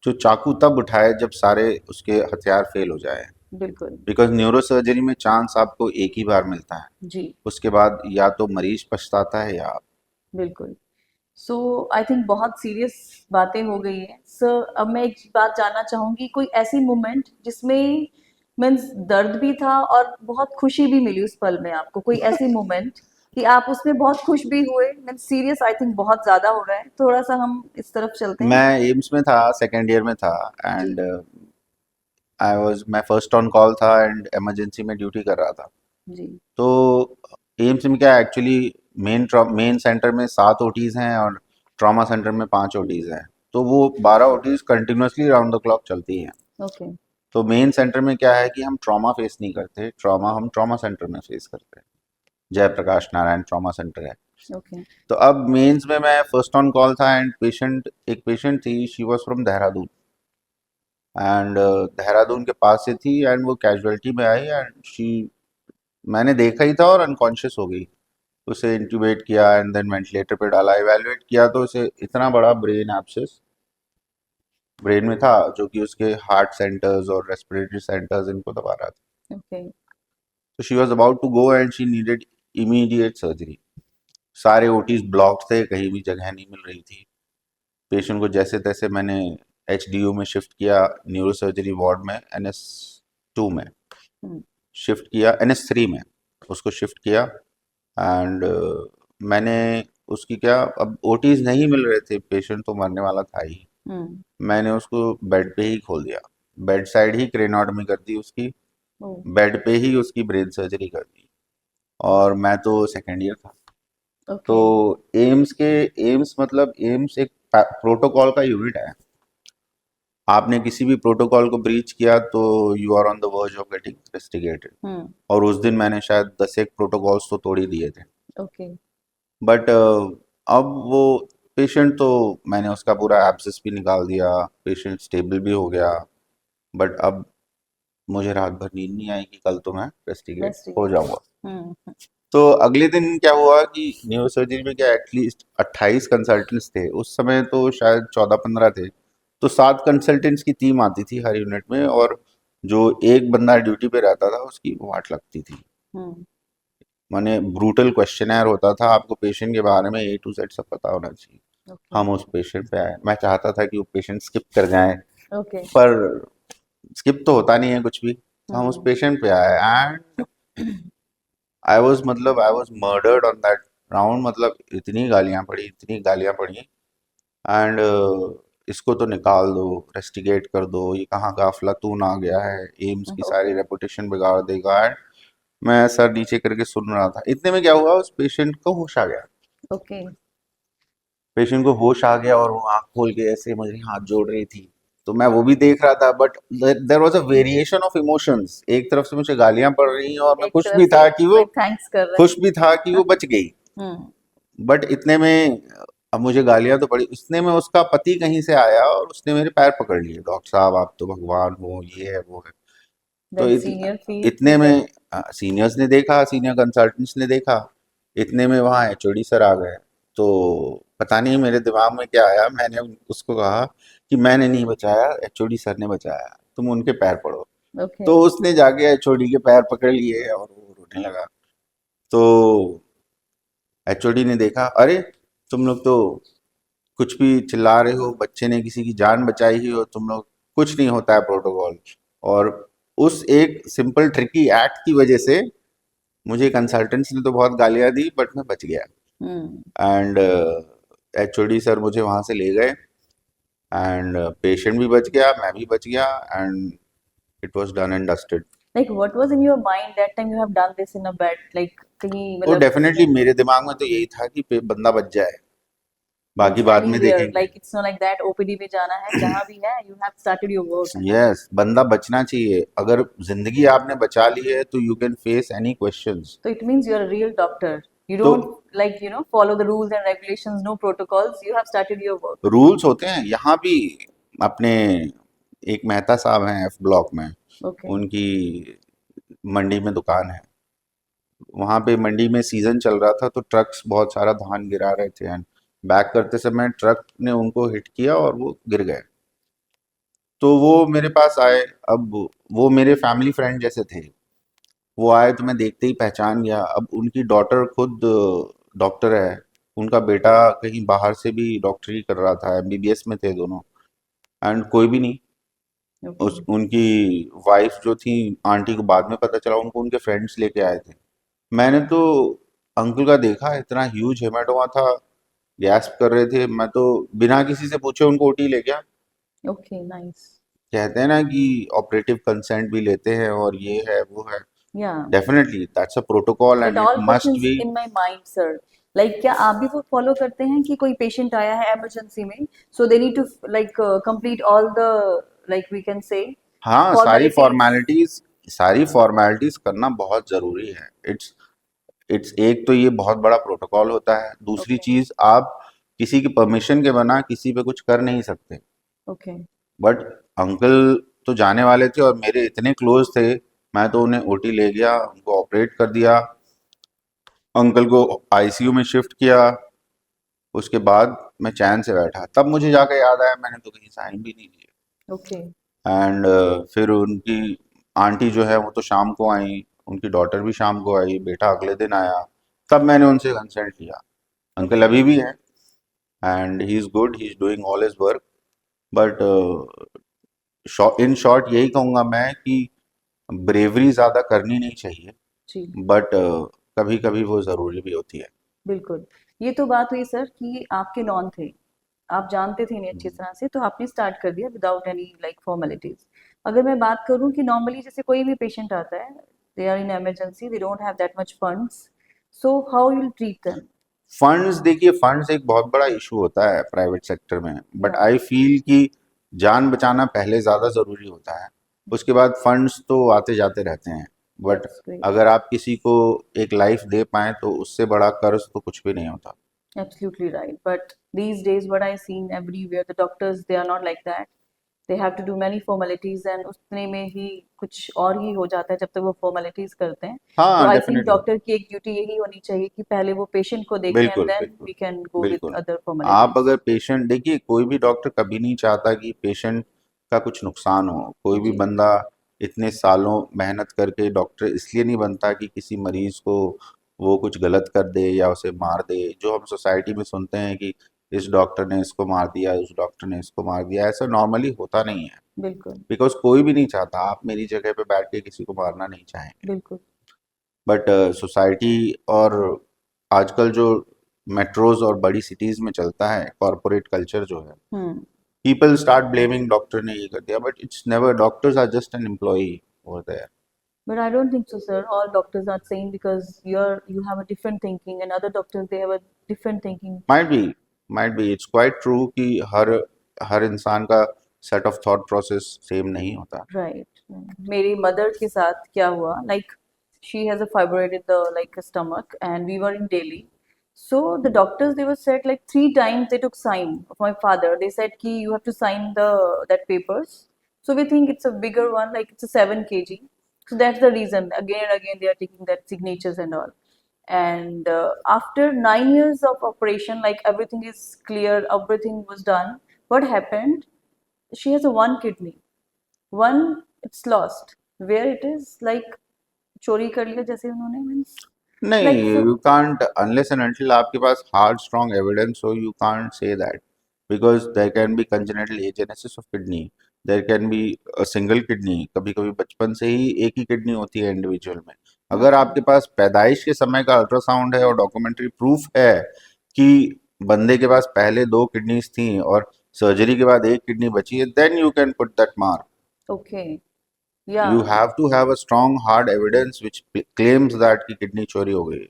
जो चाकू तब उठाए जब सारे उसके हथियार फेल हो जाए। बिल्कुल। बिकॉज न्यूरोसर्जरी में चांस आपको एक ही बार मिलता है, जी। उसके बाद या तो मरीज पछताता है या आप। बिल्कुल। सो आई थिंक बहुत सीरियस बातें हो गई हैं सर। अब मैं एक बात जानना चाहूंगी, कोई ऐसी मोमेंट जिसमें मीन्स दर्द भी था और बहुत खुशी भी मिली उस पल में आपको, कोई ऐसी मोमेंट कि आप उसमें बहुत खुश भी हुए। मीन्स सीरियस आई थिंक बहुत ज्यादा हो रहा है, थोड़ा सा हम इस तरफ चलते हैं। मैं एम्स में था, सेकेंड ईयर में था जी। एंड मैं फर्स्ट ऑन कॉल था एंड इमरजेंसी में ड्यूटी कर रहा था। जी। तो एम्स में क्या एक्चुअली, मेन सेंटर में 7 ओटीज़ हैं और ट्रॉमा सेंटर में 5 ओटीज़ हैं। तो वो 12 ओटीज़ कंटिन्यूसली राउंड द क्लॉक चलती हैं। ओके। तो मेन सेंटर में क्या है कि हम ट्रॉमा फेस नहीं करते, ट्रॉमा हम ट्रॉमा सेंटर में फेस करते हैं। जयप्रकाश नारायण ट्रॉमा सेंटर है। ओके। तो अब मेंस में मैं फर्स्ट ऑन कॉल था एंड एक पेशेंट थी, she was from Dehradun and Dehradun के पास से थी एंड वो कैजुअलिटी में आई एंड शी, मैंने देखा ही था और अनकॉन्शियस हो गई। उसे इंट्यूबेट किया एंड देन वेंटिलेटर पे डाला, इवैल्यूएट किया तो उसे इतना बड़ा ब्रेन एब्सेस ब्रेन में था जो कि उसके हार्ट सेंटर्स और रेस्पिरेटरी सेंटर्स इनको दबा रहा था। ओके। तो she was about to go and she needed immediate surgery. सारे ओटीज ब्लॉक्ड थे, कहीं भी जगह नहीं मिल रही थी। पेशेंट को जैसे तैसे मैंने एचडीयू में शिफ्ट किया, न्यूरो सर्जरी वार्ड में, NS2 में हम्म। शिफ्ट किया, NS3 में उसको शिफ्ट किया एंड मैंने उसकी क्या, अब ओटीज नहीं मिल रहे थे, पेशेंट तो मरने वाला था ही। हम्म। मैंने उसको बेड पे ही खोल दिया, बेड साइड ही क्रेनॉटमी कर दी उसकी, ओ। बेड पे ही उसकी ब्रेन सर्जरी कर दी। और मैं तो सेकेंड ईयर था। तो ओके। एम्स मतलब एम्स एक प्रोटोकॉल का यूनिट है। आपने किसी भी प्रोटोकॉल को ब्रीच किया तो you are on the verge of getting investigated. Hmm. और उस दिन मैंने शायद 10 एक प्रोटोकॉल्स तो तोड़ ही दिए थे। ओके। बट अब वो पेशेंट तो, मैंने उसका पूरा एब्सेस भी निकाल दिया, पेशेंट स्टेबल भी हो गया। बट अब मुझे रात भर नींद नहीं आई कि कल तो मैं इन्वेस्टिगेट हो इन्वेस्टिगेट। जाऊंगा। हम्म। तो अगले दिन क्या हुआ कि न्यूरो सर्जरी में क्या एटलीस्ट 28 कंसल्टेंट्स थे, उस समय तो शायद 14-15 थे। तो 7 कंसल्टेंट्स की टीम आती थी हर यूनिट में, और जो एक बंदा ड्यूटी पे रहता था उसकी वाट लगती थी। हम्म। माने ब्रूटल क्वेश्चनर होता था, आपको पेशेंट के बारे में A to Z सब पता होना चाहिए। ओके। हम उस पेशेंट पे आए, मैं चाहता था कि वो पेशेंट स्किप कर जाए, ओके। पर स्किप तो होता नहीं है कुछ भी। तो हम उस हम्म। पेशेंट पे आए and I was murdered on that round. मतलब इतनी गालियां पड़ी, इतनी गालियां पड़ी एंड इसको तो निकाल दो, रेस्टिगेट कर दो, ये कहाँ का अफलातून आ गया है, एम्स की सारी ओके। रेपुटेशन बिगाड़ देगा। एंड मैं सर नीचे करके सुन रहा था, इतने में क्या हुआ, उस पेशेंट को होश आ गया। ओके। पेशेंट को होश आ गया और वो आंख खोल के ऐसे मुझे हाथ जोड़ रही थी। तो मैं वो भी देख रहा था, but there was a variation of emotions. एक तरफ से मुझे गालियां पड़ रही हैं और मैं एक तरफ से लाइक थैंक्स कर रहे खुश भी था कि हैं। वो बच गई। हम्म। बट इतने में अब मुझे गालियां तो पड़ी, इतने में उसका पति कहीं से आया और उसने मेरे पैर पकड़ लिए, डॉक्टर साहब आप तो भगवान हो, ये है वो है। तो देन सीनियर फील इतने दैट। में सीनियर्स ने देखा, सीनियर कंसल्टेंट्स ने देखा, इतने में वहाँ एचओडी सर आ गए। तो पता नहीं मेरे दिमाग में क्या आया, मैंने उसको कहा कि मैंने नहीं बचाया, एचओडी सर ने बचाया, तुम उनके पैर पड़ो। ओके। तो उसने जाके एचओडी के पैर पकड़ लिए और वो रोने लगा। तो एचओडी ने देखा, अरे तुम लोग तो कुछ भी चिल्ला रहे हो, बच्चे ने किसी की जान बचाई ही हो तुम लोग, कुछ नहीं होता है प्रोटोकॉल। और उस एक सिंपल ट्रिकी एक्ट की वजह से मुझे कंसल्टेंट्स ने तो बहुत गालियां दी, बट मैं बच गया। हम्म। एंड एचओडी सर मुझे वहां से ले गए, एंड पेशेंट भी बच गया, मैं भी बच गया, and it was done and dusted. Like what was in your mind that time you have done this in a bed, like कहीं और मतलब डेफिनेटली मेरे दिमाग में तो यही था कि बंदा बच जाए, बाकी मीन्स बाद में एनीवेयर, देखेंगे। Like it's not like that OPD में जाना है, जहां भी है you have started your work, है ना? यस, बंदा बचना चाहिए। अगर जिंदगी आपने बचा ली है तो you can face any questions. So it means you're a real doctor. You तो don't like, follow the rules and regulations, no protocols. You have started your work. Rules होते हैं यहाँ भी। अपने एक मेहता साहब हैं एफ ब्लॉक में, Okay. उनकी मंडी में दुकान है। वहाँ पे मंडी में सीजन चल रहा था, तो ट्रक्स बहुत सारा धान गिरा रहे थे, एंड बैक करते समय ट्रक ने उनको हिट किया और वो गिर गए। तो वो मेरे पास आए। अब वो मेरे फैमिली फ्रेंड जैसे थे। वो आए तो मैं देखते ही पहचान गया। अब उनकी डॉटर खुद डॉक्टर है, उनका बेटा कहीं बाहर से भी डॉक्टरी कर रहा था, एमबीबीएस में थे दोनों। एंड कोई भी नहीं। उस Okay. उनकी वाइफ जो थी, आंटी को बाद में पता चला, उनको उनके फ्रेंड्स लेके आए थे। मैंने तो अंकल का देखा, इतना ह्यूज हेमाटोमा था, गैस्प कर रहे थे। मैं तो बिना किसी से पूछे उनको ओटी ले गया। Okay, nice. कहते हैं ना कि ऑपरेटिव कंसेंट भी लेते हैं और ये है वो है। Yeah. Definitely that's a protocol That and it all must questions be. in my mind, sir. Like क्या आप भी वो फॉलो करते हैं कि कोई पेशेंट आया है इमरजेंसी में, so they need to like complete all the, like we can say, हाँ, formalities. सारी फॉर्मेलिटीज करना बहुत जरूरी है। इट्स एक तो ये बहुत बड़ा प्रोटोकॉल होता है, दूसरी Okay. चीज आप किसी की परमिशन के बिना किसी पे कुछ कर नहीं सकते। Okay. बट अंकल तो जाने वाले थे और मेरे इतने क्लोज थे, मैं तो उन्हें ओटी ले गया, उनको ऑपरेट कर दिया, अंकल को आईसीयू में शिफ्ट किया। उसके बाद मैं चैन से बैठा, तब मुझे जाकर याद आया मैंने तो कहीं साइन भी नहीं दिए। Okay. एंड फिर उनकी आंटी जो है वो तो शाम को आई, उनकी डॉटर भी शाम को आई, बेटा अगले दिन आया। तब मैंने उनसे कंसल्ट किया। Uncle Okay. अभी भी हैं, and he is good, he is doing all his work. But in short यही कहूँगा मैं कि ब्रेवरी ज़्यादा करनी नहीं चाहिए, जी। बट कभी कभी वो ज़रूरी भी होती है। बिल्कुल। ये तो बात हुई सर कि आपके नॉन थे, आप जानते थे इन्हें अच्छी तरह से, तो आपने स्टार्ट कर दिया विदाउट एनी लाइक फॉर्मेलिटीज। अगर मैं बात करूं कि नॉर्मली जैसे कोई भी पेशेंट आता है, they are in emergency, they don't have that much funds, so how you will treat them? Funds, देखिए फंड्स एक बहुत बड़ा इशू होता है प्राइवेट सेक्टर में, बट या। आई फील कि जान बचाना पहले ज़्यादा ज़रूरी होता है। उसके बाद फंड्स तो आते जाते रहते हैं। But that's great. अगर आप किसी को एक लाइफ दे पाएँ तो उससे बड़ा कर्ज तो कुछ भी नहीं होता। Absolutely right. But these days, what I seen everywhere, the doctors, they are not like that. They have to do many formalities and उतने में ही कुछ और ही हो जाता है जब तक वो formalities करते हैं। तो हाँ, आई थिंक डेफिनेटली। डॉक्टर की एक ड्यूटी यही होनी चाहिए कि पहले वो पेशेंट को देखें एंड बिल्कुल, देन बिल्कुल, वी कैन गो विद बिल्कुल। अदर आप formalities. अगर पेशेंट, देखिए कोई भी डॉक्टर कभी नहीं चाहता कि पेशेंट का कुछ नुकसान हो। कोई भी जी। बंदा इतने सालों मेहनत करके डॉक्टर इसलिए नहीं बनता कि किसी मरीज को वो कुछ गलत कर दे या उसे मार दे। जो हम सोसाइटी में सुनते हैं कि इस डॉक्टर ने इसको मार दिया, उस डॉक्टर ने इसको मार दिया, ऐसा नॉर्मली होता नहीं है। बिल्कुल। बिकॉज कोई भी नहीं चाहता, आप मेरी जगह पे बैठ के किसी को मारना नहीं चाहेंगे। बिल्कुल। बट सोसाइटी और आजकल जो मेट्रोज और बड़ी सिटीज में चलता है कॉरपोरेट कल्चर जो है, hmm people start blaming doctor ने ये कर दिया, but it's never, doctors are just an employee over there. but I don't think so, sir. All doctors are same because you have a different thinking, and other doctors they have a different thinking. Might be it's quite true कि हर इंसान का set of thought process same नहीं होता. Right. मेरी mother के साथ क्या हुआ, like she has a fibroid in the like stomach, and we were in Delhi. So the doctors they were said like 3 times they took sign of my father. They said ki you have to sign that papers. So we think it's a bigger one, like it's a 7 kg. So that's the reason. Again and again they are taking that signatures and all. And after 9 years of operation, like everything is clear, everything was done. What happened? She has a one kidney. One it's lost. Where it is like चोरी कर लिया जैसे उन्होंने, means नहीं, like you can't unless and until आपके पास hard strong evidence हो, you can't say that, because there can be congenital agenesis of kidney, there can be a single kidney, कभी कभी बचपन से ही एक ही किडनी होती है इंडिविजुअल में. अगर ओके आपके पास पैदाइश के समय का अल्ट्रासाउंड है और डॉक्यूमेंट्री प्रूफ है कि बंदे के पास पहले 2 किडनीज थी और सर्जरी के बाद एक किडनी बची है, then you can put that mark. Okay yeah You have to have a strong hard evidence which claims that कि किडनी चोरी हो गई.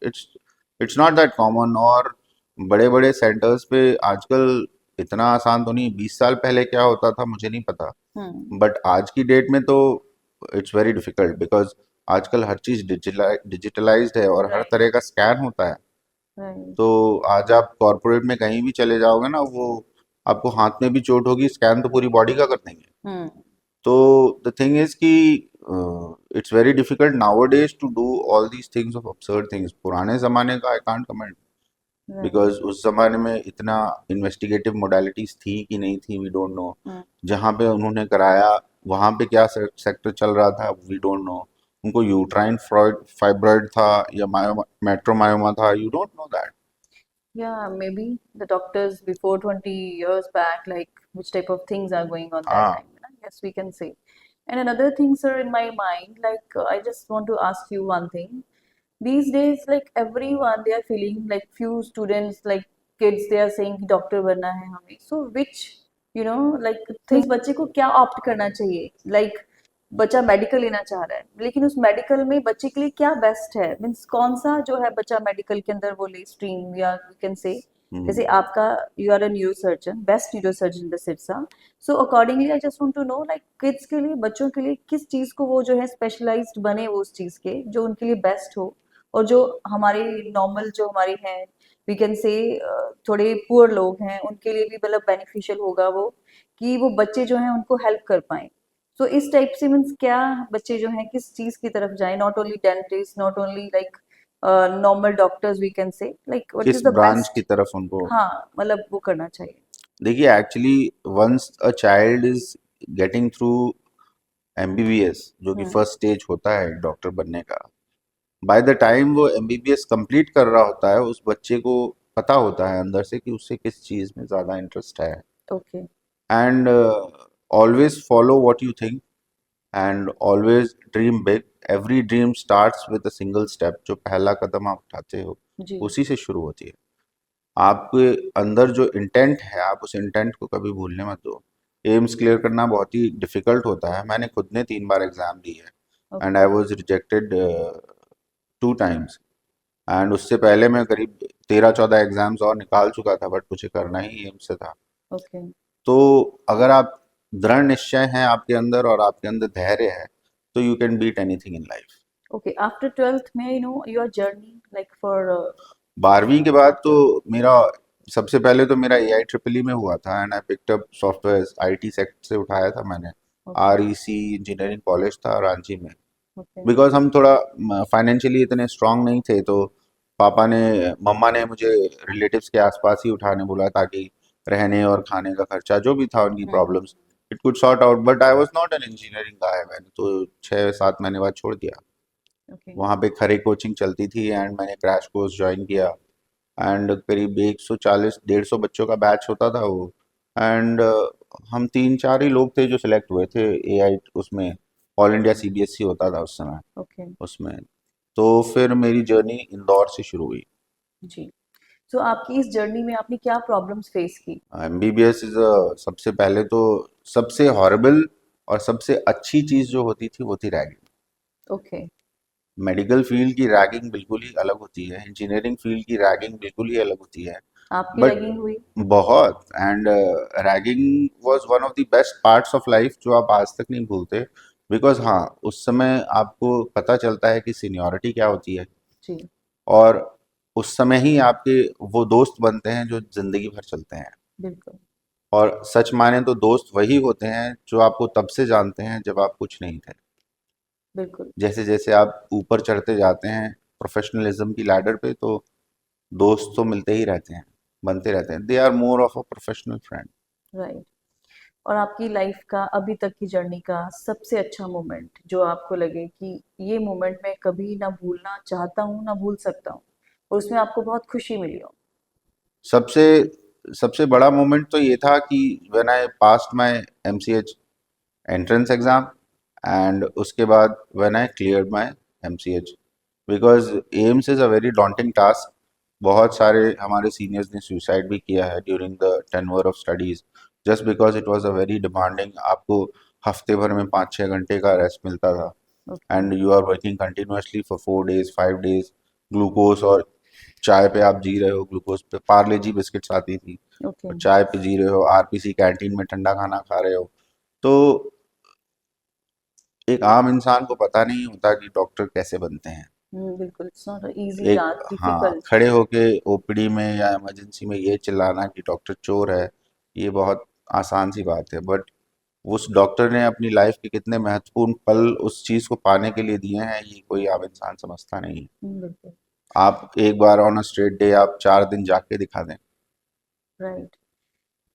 It's not that common. और बड़े बड़े सेंटर्स पे आजकल इतना आसान तो नहीं. 20 साल पहले क्या होता था मुझे नहीं पता, हम्म बट आज की डेट में तो इट्स वेरी डिफिकल्ट, बिकॉज आजकल हर चीज डिजिटलाइज्ड है और हर राइट तरह का स्कैन होता है. राइट तो आज आप कॉरपोरेट में कहीं भी चले जाओगे ना, वो आपको हाथ में भी चोट होगी, स्कैन तो पूरी बॉडी का कर देंगे. हम्म तो द थिंग इज कि it's very difficult nowadays to do all these things of absurd things. पुराने जमाने का I can't comment, right because उस जमाने में इतना इन्वेस्टिगेटिव मोडालिटीज थी कि नहीं थी, वी डोंट नो. हम्म जहाँ पे उन्होंने कराया वहाँ पे क्या सेक्टर चल रहा था, वी डोंट नो. उनको यूट्राइन फाइब्रॉइड था या मेट्रोमायोमा था, you don't know that. yeah, maybe the doctors before 20 years back, like which type of things are going on that हाँ. time, you know? Yes, we can say. And another thing, sir, in my mind, like I just want to ask you one thing. These days, like everyone, they are feeling like few students, like kids, they are saying कि doctor बनना है हमें. So which, you know, like things बच्चे को क्या opt करना चाहिए? Like बच्चा मेडिकल लेना चाह रहा है, लेकिन उस मेडिकल में बच्चे के लिए क्या बेस्ट है, मीन्स कौन सा जो है बच्चा मेडिकल के अंदर वो ले स्ट्रीम, या यू कैन से जैसे हम्म. आपका you are a neuro surgeon, best neuro surgeon in the Sirsa. So accordingly I just want to know like kids के लिए, बच्चों के लिए किस चीज को वो जो है स्पेशलाइज्ड बने वो उस चीज के जो उनके लिए बेस्ट हो, और जो हमारे नॉर्मल जो हमारे हैं वी कैन से थोड़े पुअर लोग हैं उनके लिए भी मतलब बेनिफिशियल होगा वो, कि वो बच्चे जो हैं उनको हेल्प कर पाए. तो इस टाइप से मीन्स क्या बच्चे जो हैं किस चीज की तरफ जाएं, not only dentist, not only like normal doctors, we can say like what किस इज द ब्रांच की बेस्ट. तरफ उनको. हाँ मतलब वो करना चाहिए. देखिए, actually once a child is getting through MBBS, जो कि हम्म फर्स्ट स्टेज होता है डॉक्टर बनने का, बाय द टाइम वो एमबीबीएस कंप्लीट कर रहा होता है, उस बच्चे को पता होता है अंदर से कि उससे किस चीज़ में ज़्यादा इंटरेस्ट है. Okay and always follow what you think and always dream big. Every dream starts with a single step. जो पहला कदम आप उठाते हो जी. उसी से शुरू होती है. आपके अंदर जो इंटेंट है, आप उस इंटेंट को कभी भूलने मत दो. एम्स क्लियर करना बहुत ही डिफिकल्ट होता है. मैंने खुद ने 3 बार एग्जाम दी है and okay I was rejected 2 times. And उससे पहले मैं करीब 13-14 एग्जाम्स और निकाल चुका था, बट मुझे करना ही एम्स से था. ओके तो अगर आप दृढ़ निश्चय हैं आपके अंदर और आपके अंदर धैर्य है, तो you can beat anything in life. Okay. After 12th may I know your journey like for 12वीं के बाद तो doctor. मेरा, सबसे पहले तो मेरा ए आई ट्रिपल ई में हुआ था and I picked up software. IT sector से उठाया था मैंने. ओके आर ई सी इंजीनियरिंग कॉलेज था रांची में. ओके बिकॉज हम थोड़ा फाइनेंशियली इतने स्ट्रांग नहीं थे, तो पापा ने, मम्मा ने मुझे रिलेटिव्स के आसपास ही उठाने बोला, ताकि रहने और खाने का खर्चा जो भी था उनकी hmm problems it could sort out. But I was not an engineering guy. मैंने तो 6-7 महीने बाद छोड़ दिया. ओके वहाँ पे खरे कोचिंग चलती थी एंड मैंने क्रैश कोर्स ज्वाइन किया. एंड करीब 140-150 बच्चों का बैच होता था वो. एंड हम 3-4 ही लोग थे जो सिलेक्ट हुए थे ए आई उसमें. ऑल इंडिया सीबीएसई होता था उस समय ओके उसमें. तो फिर मेरी जर्नी इंदौर से शुरू हुई. जी. तो आपकी इस जर्नी में आपने क्या प्रॉब्लम्स फेस की? एमबीबीएस इज सबसे पहले तो सबसे हॉरिबल और सबसे अच्छी चीज जो होती थी वो थी रैगिंग। ओके। मेडिकल फील्ड की रैगिंग बिल्कुल ही अलग होती है, इंजीनियरिंग फील्ड की रैगिंग बिल्कुल ही अलग होती है। आपकी बट रैगिंग हुई? बहुत, and ragging was one of the best parts of life जो आप आज तक नहीं भूलते। बिकॉज हाँ, उस समय आपको पता चलता है कि सीनियरिटी क्या होती है, जी। और उस समय ही आपके वो दोस्त बनते हैं जो जिंदगी भर चलते हैं। बिल्कुल। और सच माने तो दोस्त वही होते हैं जो आपको तब से जानते हैं जब आप कुछ नहीं थे। बिल्कुल। जैसे जैसे आप ऊपर चढ़ते जाते हैं प्रोफेशनलिज्म की लैडर पे, तो दोस्त तो मिलते ही रहते हैं, बनते रहते हैं। They are more of a professional friend. Right. और आपकी लाइफ का अभी तक की जर्नी का सबसे अच्छा मोमेंट जो आपको लगे कि ये मोमेंट मैं कभी ना भूलना चाहता हूँ ना भूल सकता हूँ, और उसमें आपको बहुत खुशी मिली हो? सबसे सबसे बड़ा मोमेंट तो ये था कि when I passed my MCH entrance exam, and उसके बाद when I cleared my MCH, because AIIMS is a very daunting task. बहुत सारे हमारे सीनियर्स ने सुसाइड भी किया है during the tenure of studies, just because it was a very demanding. आपको हफ्ते भर में 5-6 घंटे का रेस्ट मिलता था, okay. And you are working continuously for 4 days 5 days. Glucose और चाय पे आप जी रहे हो, ग्लूकोज पे पार्ले जी बिस्किट्स आती थी, ओके। और चाय पे जी रहे हो, आरपीसी कैंटीन में ठंडा खाना खा रहे हो। तो एक आम इंसान को पता नहीं होता कि डॉक्टर कैसे बनते हैं। बिल्कुल, इट्स नॉट इजी एक, टास्क, हाँ, डिफिकल्ट। खड़े होके ओपीडी में या इमरजेंसी में ये चिल्लाना कि डॉक्टर चोर है, ये बहुत आसान सी बात है। बट उस डॉक्टर ने अपनी लाइफ के कितने महत्वपूर्ण पल उस चीज को पाने के लिए दिए हैं, ये कोई आम इंसान समझता नहीं है। बिल्कुल। आप एक बार ऑन अ स्ट्रेट डे आप 4 दिन जाग के दिखा दें, राइट।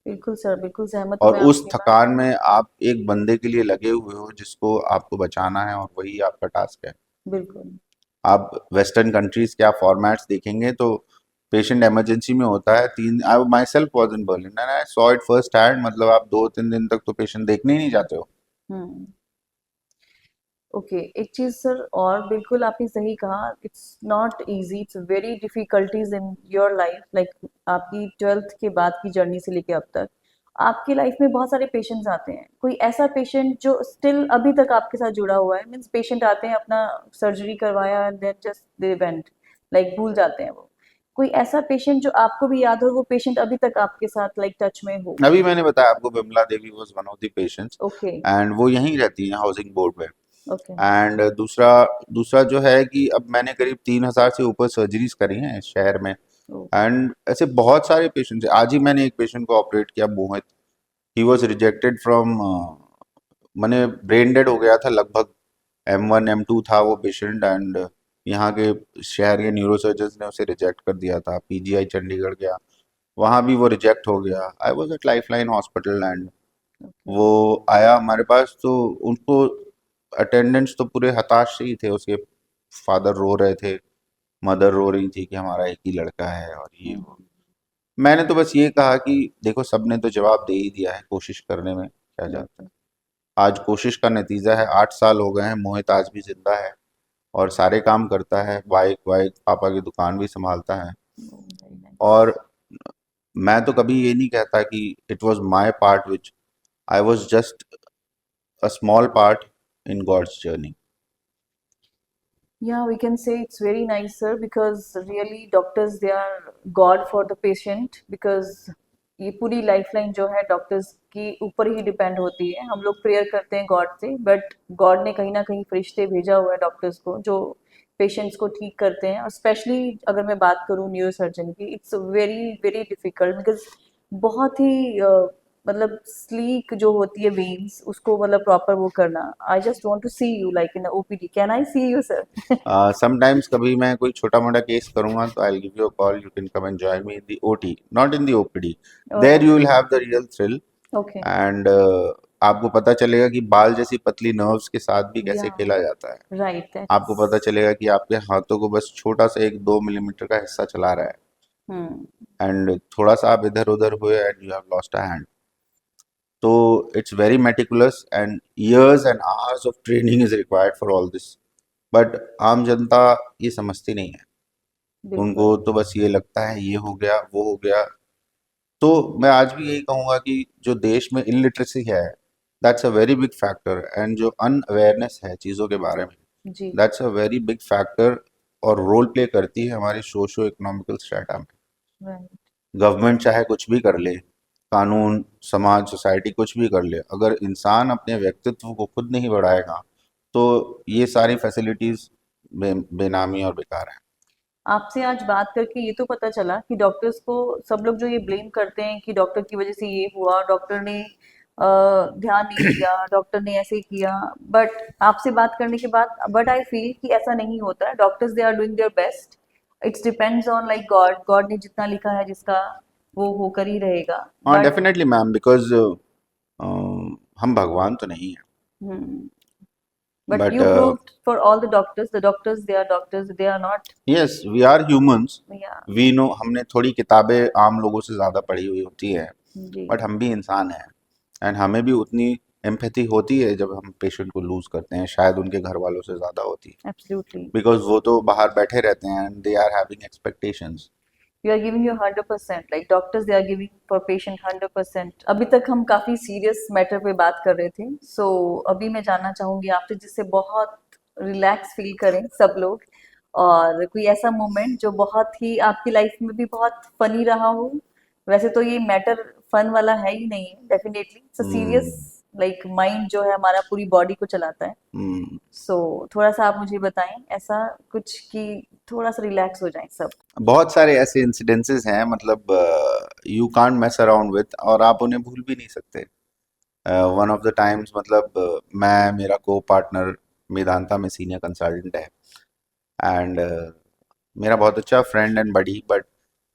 बिल्कुल सर, बिल्कुल सहमत हूँ और मैं उस आपकी बात थकान से। में आप एक बंदे के लिए लगे हुए हो जिसको आपको बचाना है, और वही आपका टास्क है। बिल्कुल। आप वेस्टर्न कंट्रीज के आप फॉर्मेट्स देखेंगे तो पेशेंट इमरजेंसी में होता है तीन। I myself was in Berlin and I saw it first hand. मतलब आप 2-3 दिन तक तो पेशेंट देखने ही नहीं जाते हो। हम्म। ओके, एक चीज सर, और बिल्कुल आपने सही कहा, it's not easy, it's very difficulties in your life, like आपकी 12th के बाद की जर्नी से लेके अब तक आपकी लाइफ में बहुत सारे पेशेंट्स आते हैं। कोई ऐसा पेशेंट जो स्टिल अभी तक आपके साथ जुड़ा हुआ है? मीन्स पेशेंट आते हैं, अपना सर्जरी करवाया and then just they went, like भूल जाते हैं वो। कोई ऐसा पेशेंट जो आपको भी याद हो, वो पेशेंट अभी तक आपके साथ लाइक टच में हो? अभी मैंने बताया आपको, Bimla Devi was one of the patients, okay. And वो यहीं रहती हैं हाउसिंग बोर्ड में। ओके। एंड दूसरा दूसरा जो है कि अब मैंने करीब 3,000 से ऊपर सर्जरीज करी हैं इस शहर में, ओ। एंड ऐसे बहुत सारे पेशेंट्स हैं। आज ही मैंने एक पेशेंट को ऑपरेट किया, मोहित। ही वॉज रिजेक्टेड फ्रॉम, मैंने ब्रेन डेड हो गया था लगभग, M1 M2 था वो पेशेंट, एंड यहाँ के शहर के न्यूरोसर्जन्स ने उसे रिजेक्ट कर दिया था। पीजीआई चंडीगढ़ गया, वहाँ भी वो रिजेक्ट हो गया। I was at life line hospital, and okay. वो आया हमारे पास, तो उनको अटेंडेंट्स तो पूरे हताश से ही थे। उसके फादर रो रहे थे, मदर रो रही थी कि हमारा एक ही लड़का है, और ये वो। मैंने तो बस ये कहा कि देखो, सबने तो जवाब दे ही दिया है, कोशिश करने में क्या जाता है। बिल्कुल। आज कोशिश का नतीजा है, 8 साल हो गए हैं, मोहित आज भी जिंदा है और सारे काम करता है, बाइक वाइक, पापा की दुकान भी संभालता है। Very nice. और मैं तो कभी ये नहीं कहता कि it was my part, which I was just a small part in God's journey. Yeah, we can say it's very nice, sir, because really doctors, they are God for the patient, because ये पूरी lifeline जो है doctors की ऊपर ही depend होती है। हम लोग प्रेयर करते हैं गॉड से, बट गॉड ने कहीं ना कहीं फरिश्ते भेजा हुआ है डॉक्टर्स को, जो पेशेंट्स को ठीक करते हैं। और स्पेशली अगर मैं बात करूँ न्यूरो सर्जन की, it's very very difficult, because बहुत ही मतलब स्लीक जो होती है वेन्स, उसको मतलब प्रॉपर वो करना। I just want to see you like in OPD, can I see you sir? Sometimes कभी मैं कोई छोटा मोटा केस करूंगा तो I give you a call, you can come and join me in the OT, not in the OPD. There you will have the real thrill, okay. And आपको पता चलेगा कि बाल जैसी पतली नर्व्स के साथ भी या कैसे खेला जाता है। राइट, आपको पता दैट्स। चलेगा कि आपके हाथों को बस छोटा सा 1-2 मिलीमीटर का हिस्सा चला रहा है, हम्म। एंड थोड़ा सा आप इधर उधर हुए and you have lost a hand. तो it's very meticulous, and years and hours of training is required for all this. But आम जनता ये समझती नहीं है। बिल्कुल। उनको तो बस ये लगता है ये हो गया वो हो गया। तो मैं आज भी यही कहूंगा कि जो देश में इलिटरेसी है, that's a very big factor, and जो अनअवेयरनेस है चीज़ों के बारे में, जी। That's a very big factor, और रोल प्ले करती है हमारी सोशो इकोनॉमिकल स्ट्रेटा में। राइट। गवर्नमेंट चाहे कुछ भी कर ले, कानून, समाज, सोसाइटी कुछ भी कर ले, अगर इंसान अपने व्यक्तित्व को खुद नहीं बढ़ाएगा तो ये सारी फैसिलिटीज बेनामी और बेकार है। आपसे आज बात करके ये तो पता चला कि डॉक्टर्स को सब लोग जो ये ब्लेम करते हैं कि डॉक्टर की वजह से ये हुआ, डॉक्टर ने ध्यान नहीं दिया, डॉक्टर ने ऐसे किया, बट आपसे बात करने के बाद बट आई फील कि ऐसा नहीं होता है। Doctors they are doing their best. It's depends on like God, God ने जितना लिखा है जिसका वो होकर ही रहेगा। हाँ बट डेफिनेटली मैम, बिकॉज हम भगवान तो नहीं है। But but you proved for all the doctors they are not. Yes, we are humans. Yeah. We know, हमने थोड़ी किताबें आम लोगों से ज़्यादा पढ़ी हुई होती है, जी। बट हम भी इंसान हैं, एंड हमें भी उतनी एम्पैथी होती है जब हम पेशेंट को लूज करते हैं, शायद उनके घर वालों से ज़्यादा होती है, एब्सोल्युटली। बिकॉज वो तो बाहर बैठे रहते हैं and they are having expectations. You are giving your 100%, like doctors they are giving for patient 100%। अभी तक हम काफी सीरियस मैटर पे बात कर रहे थे, सो अभी मैं जानना चाहूंगी आपसे जिससे बहुत रिलैक्स फील करें सब लोग, और कोई ऐसा मोमेंट जो बहुत ही आपकी लाइफ में भी बहुत फनी रहा हो। वैसे तो ये मैटर फन वाला है ही नहीं है, definitely it's serious, hmm. Like mind जो है हमारा पूरी बॉडी को चलाता है। हम्म। सो थोड़ा सा आप मुझे बताएं ऐसा कुछ कि थोड़ा सा रिलैक्स हो जाए सब। बहुत सारे ऐसे इंसिडेंसेस हैं, मतलब you can't mess around with, और आप उन्हें भूल भी नहीं सकते। वन ऑफ द टाइम्स, मतलब मैं, मेरा को पार्टनर वेदांता में सीनियर कंसल्टेंट है, एंड मेरा बहुत अच्छा friend and buddy, but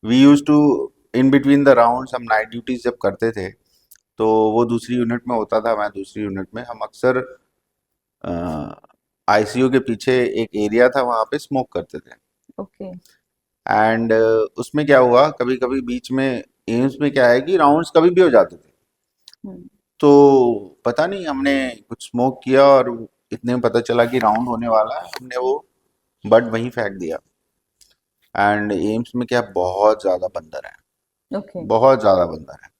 we use to, in between the rounds, हम नाइट ड्यूटीज जब करते थे तो वो दूसरी यूनिट में होता था, मैं दूसरी यूनिट में, हम अक्सर आईसीयू के पीछे एक एरिया था, वहाँ पे स्मोक करते थे। ओके। एंड उसमें क्या हुआ, कभी कभी बीच में एम्स में क्या है कि राउंड्स कभी भी हो जाते थे, हम्म। तो पता नहीं हमने कुछ स्मोक किया और इतने में पता चला कि राउंड होने वाला है, हमने वो बट वहीं फेंक दिया। एंड एम्स में क्या, बहुत ज़्यादा बंदर है, ओके। बहुत ज़्यादा बंदर है।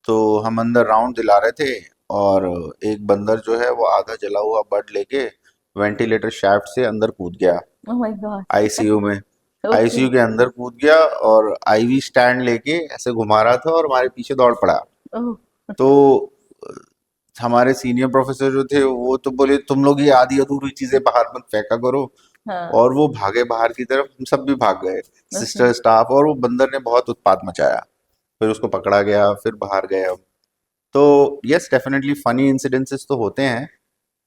तो हम अंदर राउंड दिला रहे थे, और एक बंदर जो है वो आधा जला हुआ बड लेके वेंटिलेटर शाफ्ट से अंदर कूद गया ओह माय गॉड। आईसीयू में। ओके। आईसीयू के अंदर कूद गया और आईवी स्टैंड लेके ऐसे घुमा रहा था और हमारे पीछे दौड़ पड़ा। ओह। तो अ, हमारे सीनियर प्रोफेसर जो थे वो तो बोले तुम लोग ये आधी अधूरी चीजें बाहर मत फेंका करो, हाँ। और वो भागे बाहर की तरफ, हम सब भी भाग गए, ओके। सिस्टर, स्टाफ, और वो बंदर ने बहुत उत्पात मचाया। फिर उसको पकड़ा गया, फिर बाहर गए हम। तो यस, डेफिनेटली फनी इंसिडेंसेस तो होते हैं,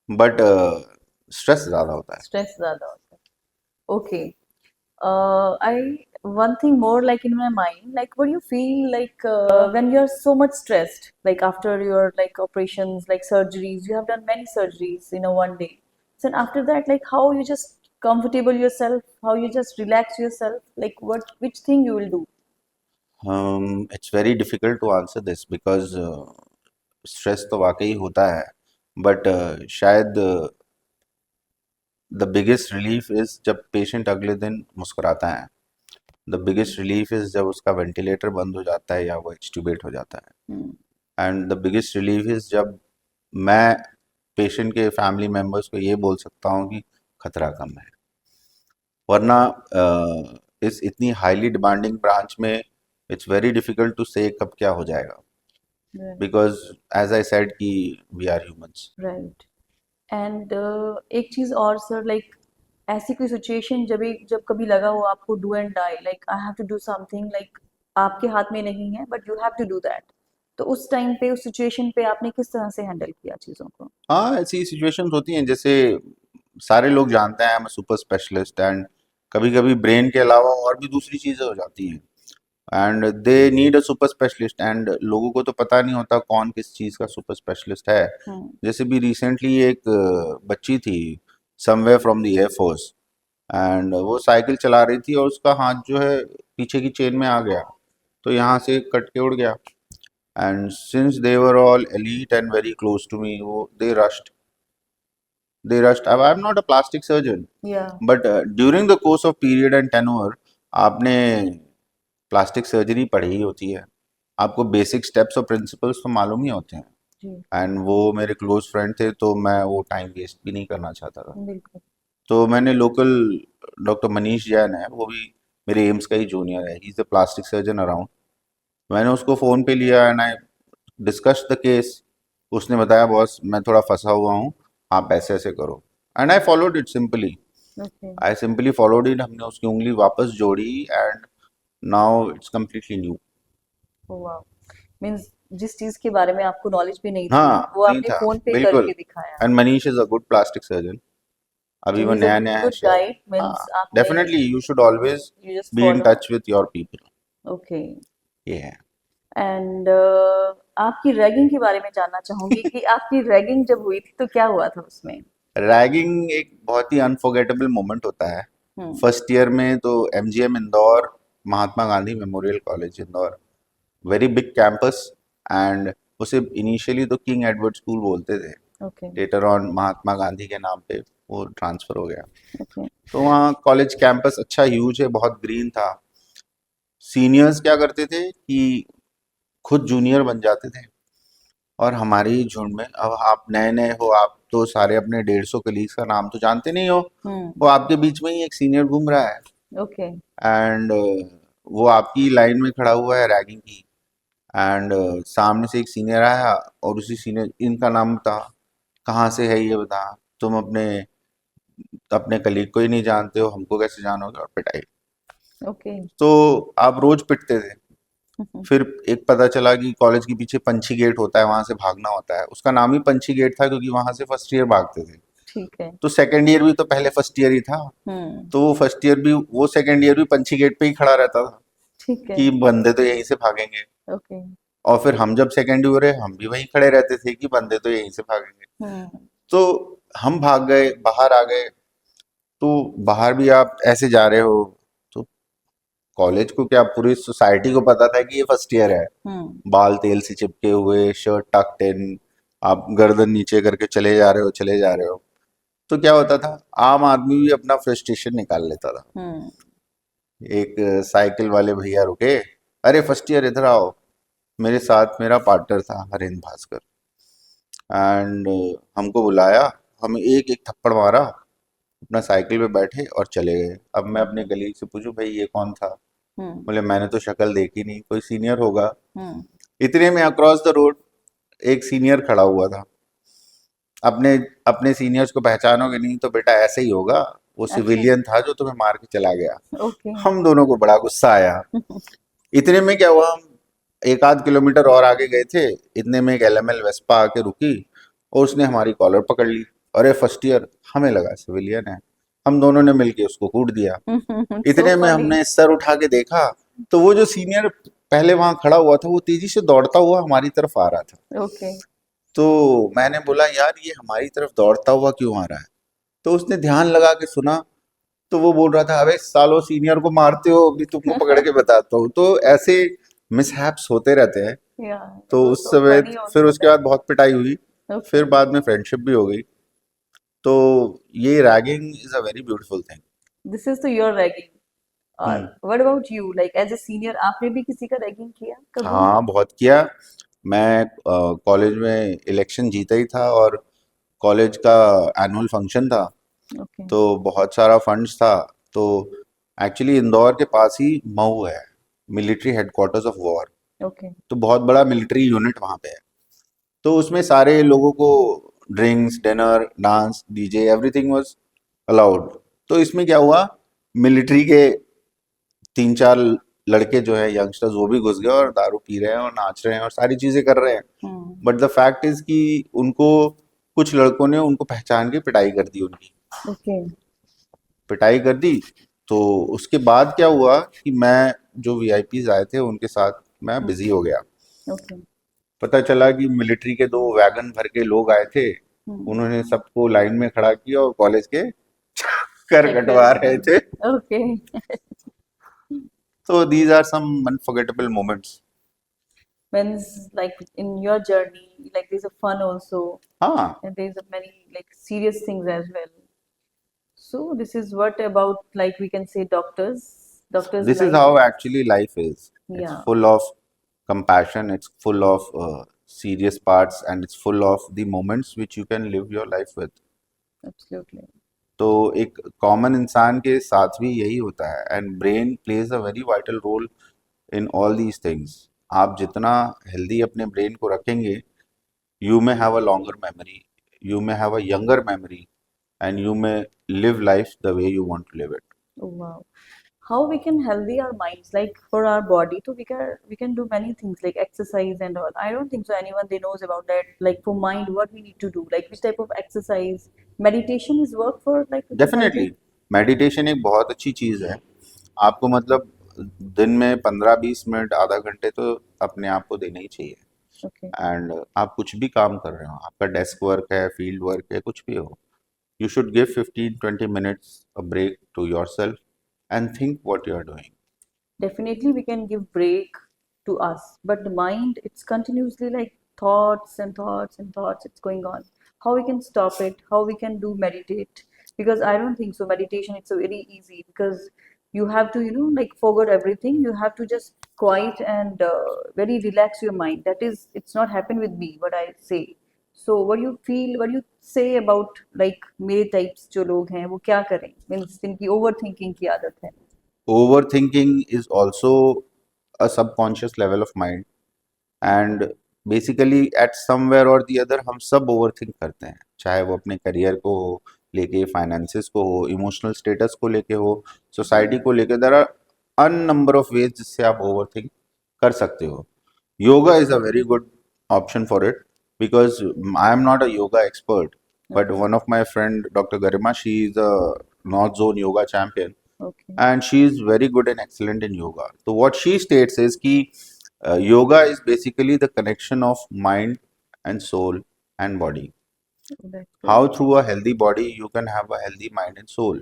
बट स्ट्रेस ज्यादा होता है। स्ट्रेस ज्यादा होता है। Okay. I one thing more like in my mind, like what do you feel like when you're so much stressed, like after your like operations, like surgeries, you have done many surgeries in a one day. So after that, like how you just comfortable yourself, how you just relax yourself, like what which thing you will do? It's very difficult to answer this because stress तो वाकई होता है, बट शायद the biggest relief is जब patient अगले दिन मुस्कुराता है। द बिगेस्ट रिलीफ इज जब उसका वेंटिलेटर बंद हो जाता है या वो एक्सट्यूबेट हो जाता Hmm. है। And the biggest relief is जब मैं पेशेंट के फैमिली मेम्बर्स को ये बोल सकता हूँ कि खतरा कम है। वरना इस इतनी हाईली डिमांडिंग ब्रांच में it's very difficult to say कब क्या हो जाएगा, Right. Because as I said कि we are humans. Right. And एक चीज और सर, लाइक ऐसी कोई सिचुएशन जब कभी लगा हो आपको do and die, like I have to do something, like आपके हाथ में नहीं है but you have to do that, तो उस टाइम पे उस सिचुएशन पे आपने किस तरह से हैंडल किया चीजों को? हाँ, ऐसी सिचुएशंस होती हैं, जैसे सारे लोग जानते हैं मैं सुपर स्पेशलिस्ट, एंड कभी कभी ब्रेन के अलावा और भी दूसरी चीज़ें हो जाती हैं, and they need a super specialist, and लोगों को तो पता नहीं होता कौन किस चीज़ का सुपर स्पेशलिस्ट है। हम्म। जैसे भी रिसेंटली एक बच्ची थी somewhere from the air force, and वो साइकिल चला रही थी और उसका हाथ जो है पीछे की चेन में आ गया, तो यहाँ से कट के उड़ गया। And since they were all elite and very close to me, वो they rushed. I'm not a plastic surgeon, या। but during the course of period and tenure, आपने प्लास्टिक सर्जरी पढ़ी ही होती है, आपको बेसिक स्टेप्स और प्रिंसिपल्स तो मालूम ही होते हैं। जी। एंड वो मेरे क्लोज फ्रेंड थे, तो मैं वो टाइम वेस्ट भी नहीं करना चाहता था। बिल्कुल। तो मैंने लोकल डॉक्टर मनीष जैन है, वो भी मेरे एम्स का ही जूनियर है, he is the plastic surgeon around. मैंने उसको फ़ोन पे लिया and I discuss the case. उसने बताया, बॉस मैं थोड़ा फंसा हुआ हूँ, आप ऐसे ऐसे करो। And I followed it simply. Okay. I simply followed it. हमने उसकी उंगली वापस जोड़ी and now it's completely new. वाह। मीन्स जिस चीज के बारे में आपको नॉलेज भी नहीं थी हाँ, वो नहीं आपने था, फोन पे बिल्कुल। करके दिखाया। And Manish is a good plastic surgeon. अभी So वो he's a नया नया है good शायद। guide, हाँ, means आपने definitely you should always you just be in follow. Touch with your people. Okay. ये है। एंड आपकी रैगिंग के बारे में जानना चाहूंगी कि आपकी रैगिंग जब हुई थी तो क्या हुआ था उसमें? रैगिंग एक बहुत ही अनफॉरगेटेबल मोमेंट होता है। हम्म। फर्स्ट ईयर में तो MGM Indore, Mahatma Gandhi memorial college Indore, very big campus. And उसे इनिशियली तो किंग एडवर्ड स्कूल बोलते थे, okay. Later on Mahatma Gandhi के नाम पे वो ट्रांसफर हो गया। ओके। तो वहाँ कॉलेज कैंपस अच्छा ह्यूज है, बहुत ग्रीन था। सीनियर्स क्या करते थे कि खुद जूनियर बन जाते थे, और हमारी झुंड में, अब आप नए नए हो, आप तो सारे अपने 150 कलीग्स का नाम तो जानते नहीं हो। वो हम्म। आपके बीच में ही एक सीनियर घूम रहा है ओके। एंड वो आपकी लाइन में खड़ा हुआ है रैगिंग की। एंड सामने से एक सीनियर आया और उसी सीनियर, इनका नाम बता, कहाँ से है ये बता, तुम अपने अपने कलीग को ही नहीं जानते हो, हमको कैसे जानोगे, और पिटाई। ओके। तो आप रोज पिटते थे। फिर एक पता चला कि कॉलेज के पीछे पंछी गेट होता है, वहां से भागना होता है। उसका नाम ही पंछी गेट था क्योंकि वहां से फर्स्ट ईयर भागते थे। ठीक है। तो सेकंड ईयर भी तो पहले फर्स्ट ईयर ही था, हम्म। तो वो फर्स्ट ईयर भी, वो सेकंड ईयर भी पंछी गेट पे ही खड़ा रहता था ठीक है। कि बंदे तो यहीं से भागेंगे। ओके। और फिर हम जब सेकंड ईयर है, हम भी वहीं खड़े रहते थे कि बंदे तो यहीं से भागेंगे। हम्म। तो हम भाग गए, बाहर आ गए। तो बाहर भी आप ऐसे जा रहे हो, तो कॉलेज को क्या, पूरी सोसाइटी को पता था कि ये फर्स्ट ईयर है। हम्म। बाल तेल से चिपके हुए, शर्ट टक्ड इन, आप गर्दन नीचे करके चले जा रहे हो, चले जा रहे हो। तो क्या होता था, आम आदमी भी अपना फ्रस्ट्रेशन निकाल लेता था। हम्म। एक साइकिल वाले भैया रुके, अरे फर्स्ट ईयर इधर आओ। मेरे साथ मेरा पार्टनर था हरेंद्र भास्कर, एंड हमको बुलाया। हम एक एक थप्पड़ मारा, अपना साइकिल पे बैठे और चले गए। अब मैं अपने ओके। कलीग से पूछूं, भाई ये कौन था? हम्म। बोले मैंने तो शक्ल देखी नहीं, कोई सीनियर होगा। हम्म। इतने में अक्रॉस द रोड एक सीनियर खड़ा हुआ था। अपने अपने सीनियर्स को पहचानोगे नहीं तो बेटा ऐसे ही होगा, वो अच्छा। सिविलियन था जो तुम्हें मार के चला गया। ओके। हम दोनों को बड़ा गुस्सा आया। इतने में क्या हुआ, हम एक आध किलोमीटर और आगे गए थे, इतने में एक एलएमएल वेस्पा आके रुकी और उसने हमारी कॉलर पकड़ ली। अरे फर्स्ट ईयर, हमें लगा सिविलियन है, हम दोनों ने मिलके उसको कूट दिया। सो इतने में फनी। हमने सर उठा के देखा, तो वो जो सीनियर पहले वहां खड़ा हुआ था, वो तेजी से दौड़ता हुआ हमारी तरफ आ रहा था। ओके। तो मैंने बोला, यार ये हमारी तरफ दौड़ता हुआ क्यों आ रहा है? तो उसने ध्यान लगा के सुना, तो वो बोल रहा था, अबे सालो सीनियर को मारते हो, अभी तुमको पकड़ के बताता हूँ। तो ऐसे मिसहैप्स होते रहते हैं। या इट तो वाज उस सो समय फनी फिर आल्सो उसके बाद दैट। बहुत पिटाई हुई, ओके। फिर बाद में फ्रेंडशिप भी हो गई। तो ये ragging is a very beautiful thing. This is तो योर रैगिंग। और हम्म। What about you, like as a senior आपने भी किसी का रैगिंग किया कभी? हाँ, बहुत किया। मैं कॉलेज में इलेक्शन जीता ही था, और कॉलेज का एनुअल फंक्शन था, ओके। तो बहुत सारा फंड्स था। तो एक्चुअली इंदौर के पास ही मऊ है, military headquarters of war. Okay. तो बहुत बड़ा मिलिट्री यूनिट वहाँ पे है। तो उसमें सारे लोगों को drinks, dinner, dance, DJ, everything was allowed. तो इसमें क्या हुआ, मिलिट्री के तीन चार लड़के जो है, यंगस्टर्स, वो भी घुस गए और दारू पी रहे हैं और नाच रहे हैं और सारी चीजें कर रहे हैं। हम्म। बट द फैक्ट इज कि उनको, कुछ लड़कों ने उनको पहचान के पिटाई कर दी, उनकी ओके। पिटाई कर दी। तो उसके बाद क्या हुआ कि मैं, जो वीआईपीज आए थे उनके साथ मैं बिजी हो गया। ओके। पता चला कि मिलिट्री के 2 वैगन भर के लोग आए थे, हम्म। उन्होंने सबको लाइन में खड़ा किया और कॉलेज के कर चक्कर कटवा में रहे थे। ओके। तो these are some unforgettable moments. Means like in your journey, like there's a fun also, हाँ। and there's a many like serious things as well. So this is what about like we can say doctors. Doctor's This is life how is, actually life is. It's yeah, full of compassion, it's full of serious parts, and it's full of the moments which you can live your life with. absolutely. तो एक common इंसान के साथ भी यही होता है, and brain plays a very vital role in all these things. आप जितना हेल्दी अपने ब्रेन को रखेंगे, you may have a longer memory, you may have a younger memory, and you may live life the way you want to live it. Oh, wow. How we can healthy our minds, like for our body, so we can do many things like exercise and all. I don't think so anyone they knows about that. Like for mind, what we need to do, like which type of exercise, meditation is work for like definitely exercising. Meditation एक बहुत अच्छी चीज़ है. आपको मतलब दिन में 15-20 minute आधा घंटे तो अपने आप को देना ही चाहिए. Okay, एंड आप कुछ भी काम कर रहे हो, आपका डेस्क वर्क है, फील्ड वर्क है, कुछ भी हो, you should give 15-20 minutes a break to yourself and think what you are doing. definitely we can give break to us, but the mind it's continuously like thoughts and thoughts and thoughts. It's going on. How we can stop it? How we can do meditate? Because I don't think so. Meditation it's a very easy because you have to like forget everything. You have to just quiet and very relax your mind. That is, it's not happen with me. What I say. So what do you feel? What do you say about like मेरे types जो लोग हैं वो क्या करें? Means जिनकी overthinking की आदत है. Overthinking is also a subconscious level of mind, and basically eight somewhere और दी अदर हम सब ओवरथिंक करते हैं, चाहे वो अपने करियर को हो लेके, फाइनेंसिस को हो, इमोशनल स्टेटस को लेके हो, सोसाइटी को लेके. There are an number of ways जिससे आप ओवरथिंक कर सकते हो. Yoga is a very good option for it, because I am not a yoga expert, but Okay. One of my friend doctor Garima, she is a north zone yoga champion, Okay. and she is very good and excellent in yoga. So what she states is कि yoga is basically the connection of mind and soul and body. Oh, that's How great. through a healthy body you can have a healthy mind and soul.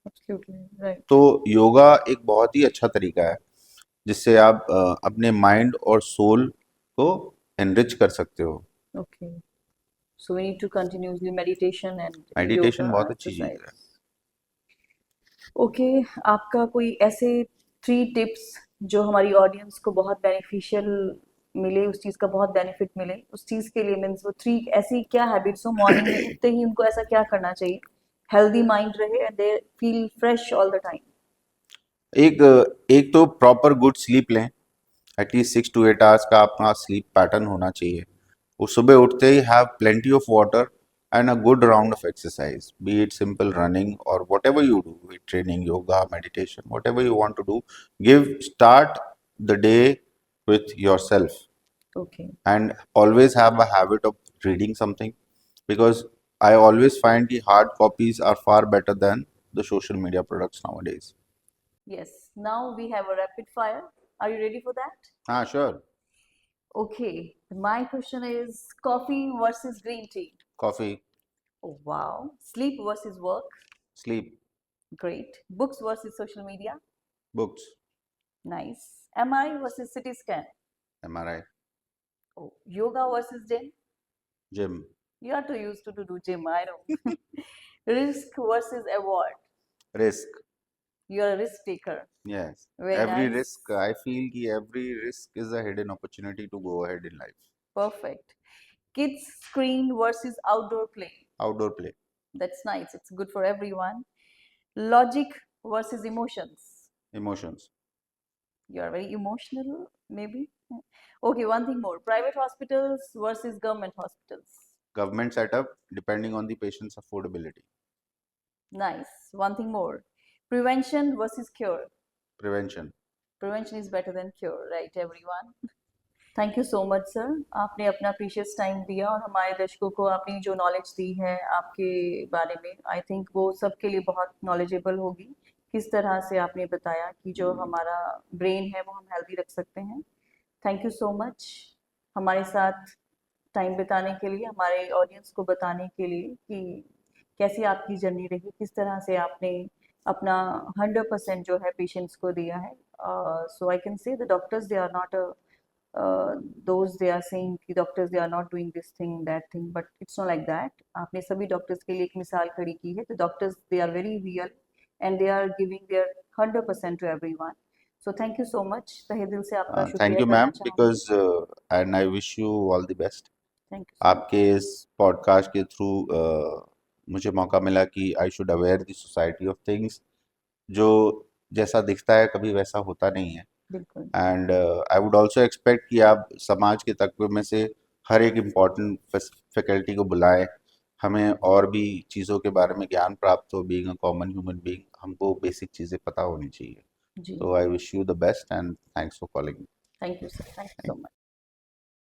Absolutely right. तो योगा एक बहुत ही अच्छा तरीका है जिससे आप अपने माइंड और सोल को एनरिच कर सकते हो. Okay. So we need to continuously meditation and meditation yoga बहुत अच्छी चीज़ है. exercise. ओके, आपका कोई ऐसे 3 टिप्स जो हमारी ऑडियंस को बहुत बेनिफिशियल मिले, उस चीज़ का बहुत बेनिफिट मिले, उस चीज़ के लिए मीन्स वो 3 ऐसी क्या हैबिट्स हो मॉर्निंग में उठते ही उनको ऐसा क्या करना चाहिए हेल्दी माइंड रहे and they feel fresh all the time. एक एक तो प्रॉपर गुड स्लीप लें. एटलीस्ट 6 to 8 hours का आपका स्लीप पैटर्न होना चाहिए. वो सुबह उठते ही have plenty of water and a good round of exercise, be it simple running और whatever you do, with training, yoga, meditation, whatever you want to do. Give start the day with yourself, okay. and always have a habit of reading something, because I always find the hard copies are far better than the social media products nowadays. Yes, now we have a rapid fire. Are you ready for that? Ah, sure. Okay, my question is coffee versus green tea. Coffee. Oh, wow. Sleep versus work. Sleep. Great. Books versus social media. Books. Nice. MRI versus CT scan. MRI. Oh, yoga versus gym. Gym. You are too used to do gym, I know. Risk versus award. Risk. You are a risk taker. Yes. Very Every nice. risk, I feel ki every risk is a hidden opportunity to go ahead in life. Perfect. Kids screen versus outdoor play. Outdoor play. That's nice. It's good for everyone. Logic versus emotions. Emotions. You are very emotional, maybe. Okay, one thing more. Private hospitals versus government hospitals. Government setup depending on the patient's affordability. Nice. One thing more. Prevention versus cure. Prevention. Prevention is better than cure, right, everyone? Thank you so much sir, आपने अपना precious time दिया और हमारे दर्शकों को आपने जो knowledge दी है आपके बारे में, आई थिंक वो सबके लिए बहुत नॉलेजेबल होगी. किस तरह से आपने बताया कि जो हमारा ब्रेन है वो हम हेल्दी रख सकते हैं. थैंक यू सो मच हमारे साथ टाइम बिताने के लिए, हमारे ऑडियंस को बताने के लिए कि कैसी आपकी जर्नी रही, किस तरह से आपने अपना 100% जो है पेशेंट्स को दिया है. So I can say the doctors they are not those they are saying कि doctors they are not doing this thing that thing, but it's not like that. आपने सभी डॉक्टर्स के लिए एक मिसाल खड़ी की है. The doctors they are very real and they are giving their 100% to everyone. So thank you so much. तहे दिल से आपका थैंक शुक्रिया यू करना मैम चाहूँगी. Because and I wish you all the best. Thank you so much. आपके इस podcast के थ्रू मुझे मौका मिला कि I should aware the society of things. जो जैसा दिखता है कभी वैसा होता नहीं है. बिल्कुल. And I would also expect कि आप समाज के तत्व में से हर एक इम्पॉर्टेंट फैकल्टी को बुलाएं. हमें और भी चीज़ों के बारे में ज्ञान प्राप्त हो. Being a common human being हमको बेसिक चीज़ें पता होनी चाहिए. जी. So I wish you the best and thanks for calling. Thank you, sir. Thank you so much.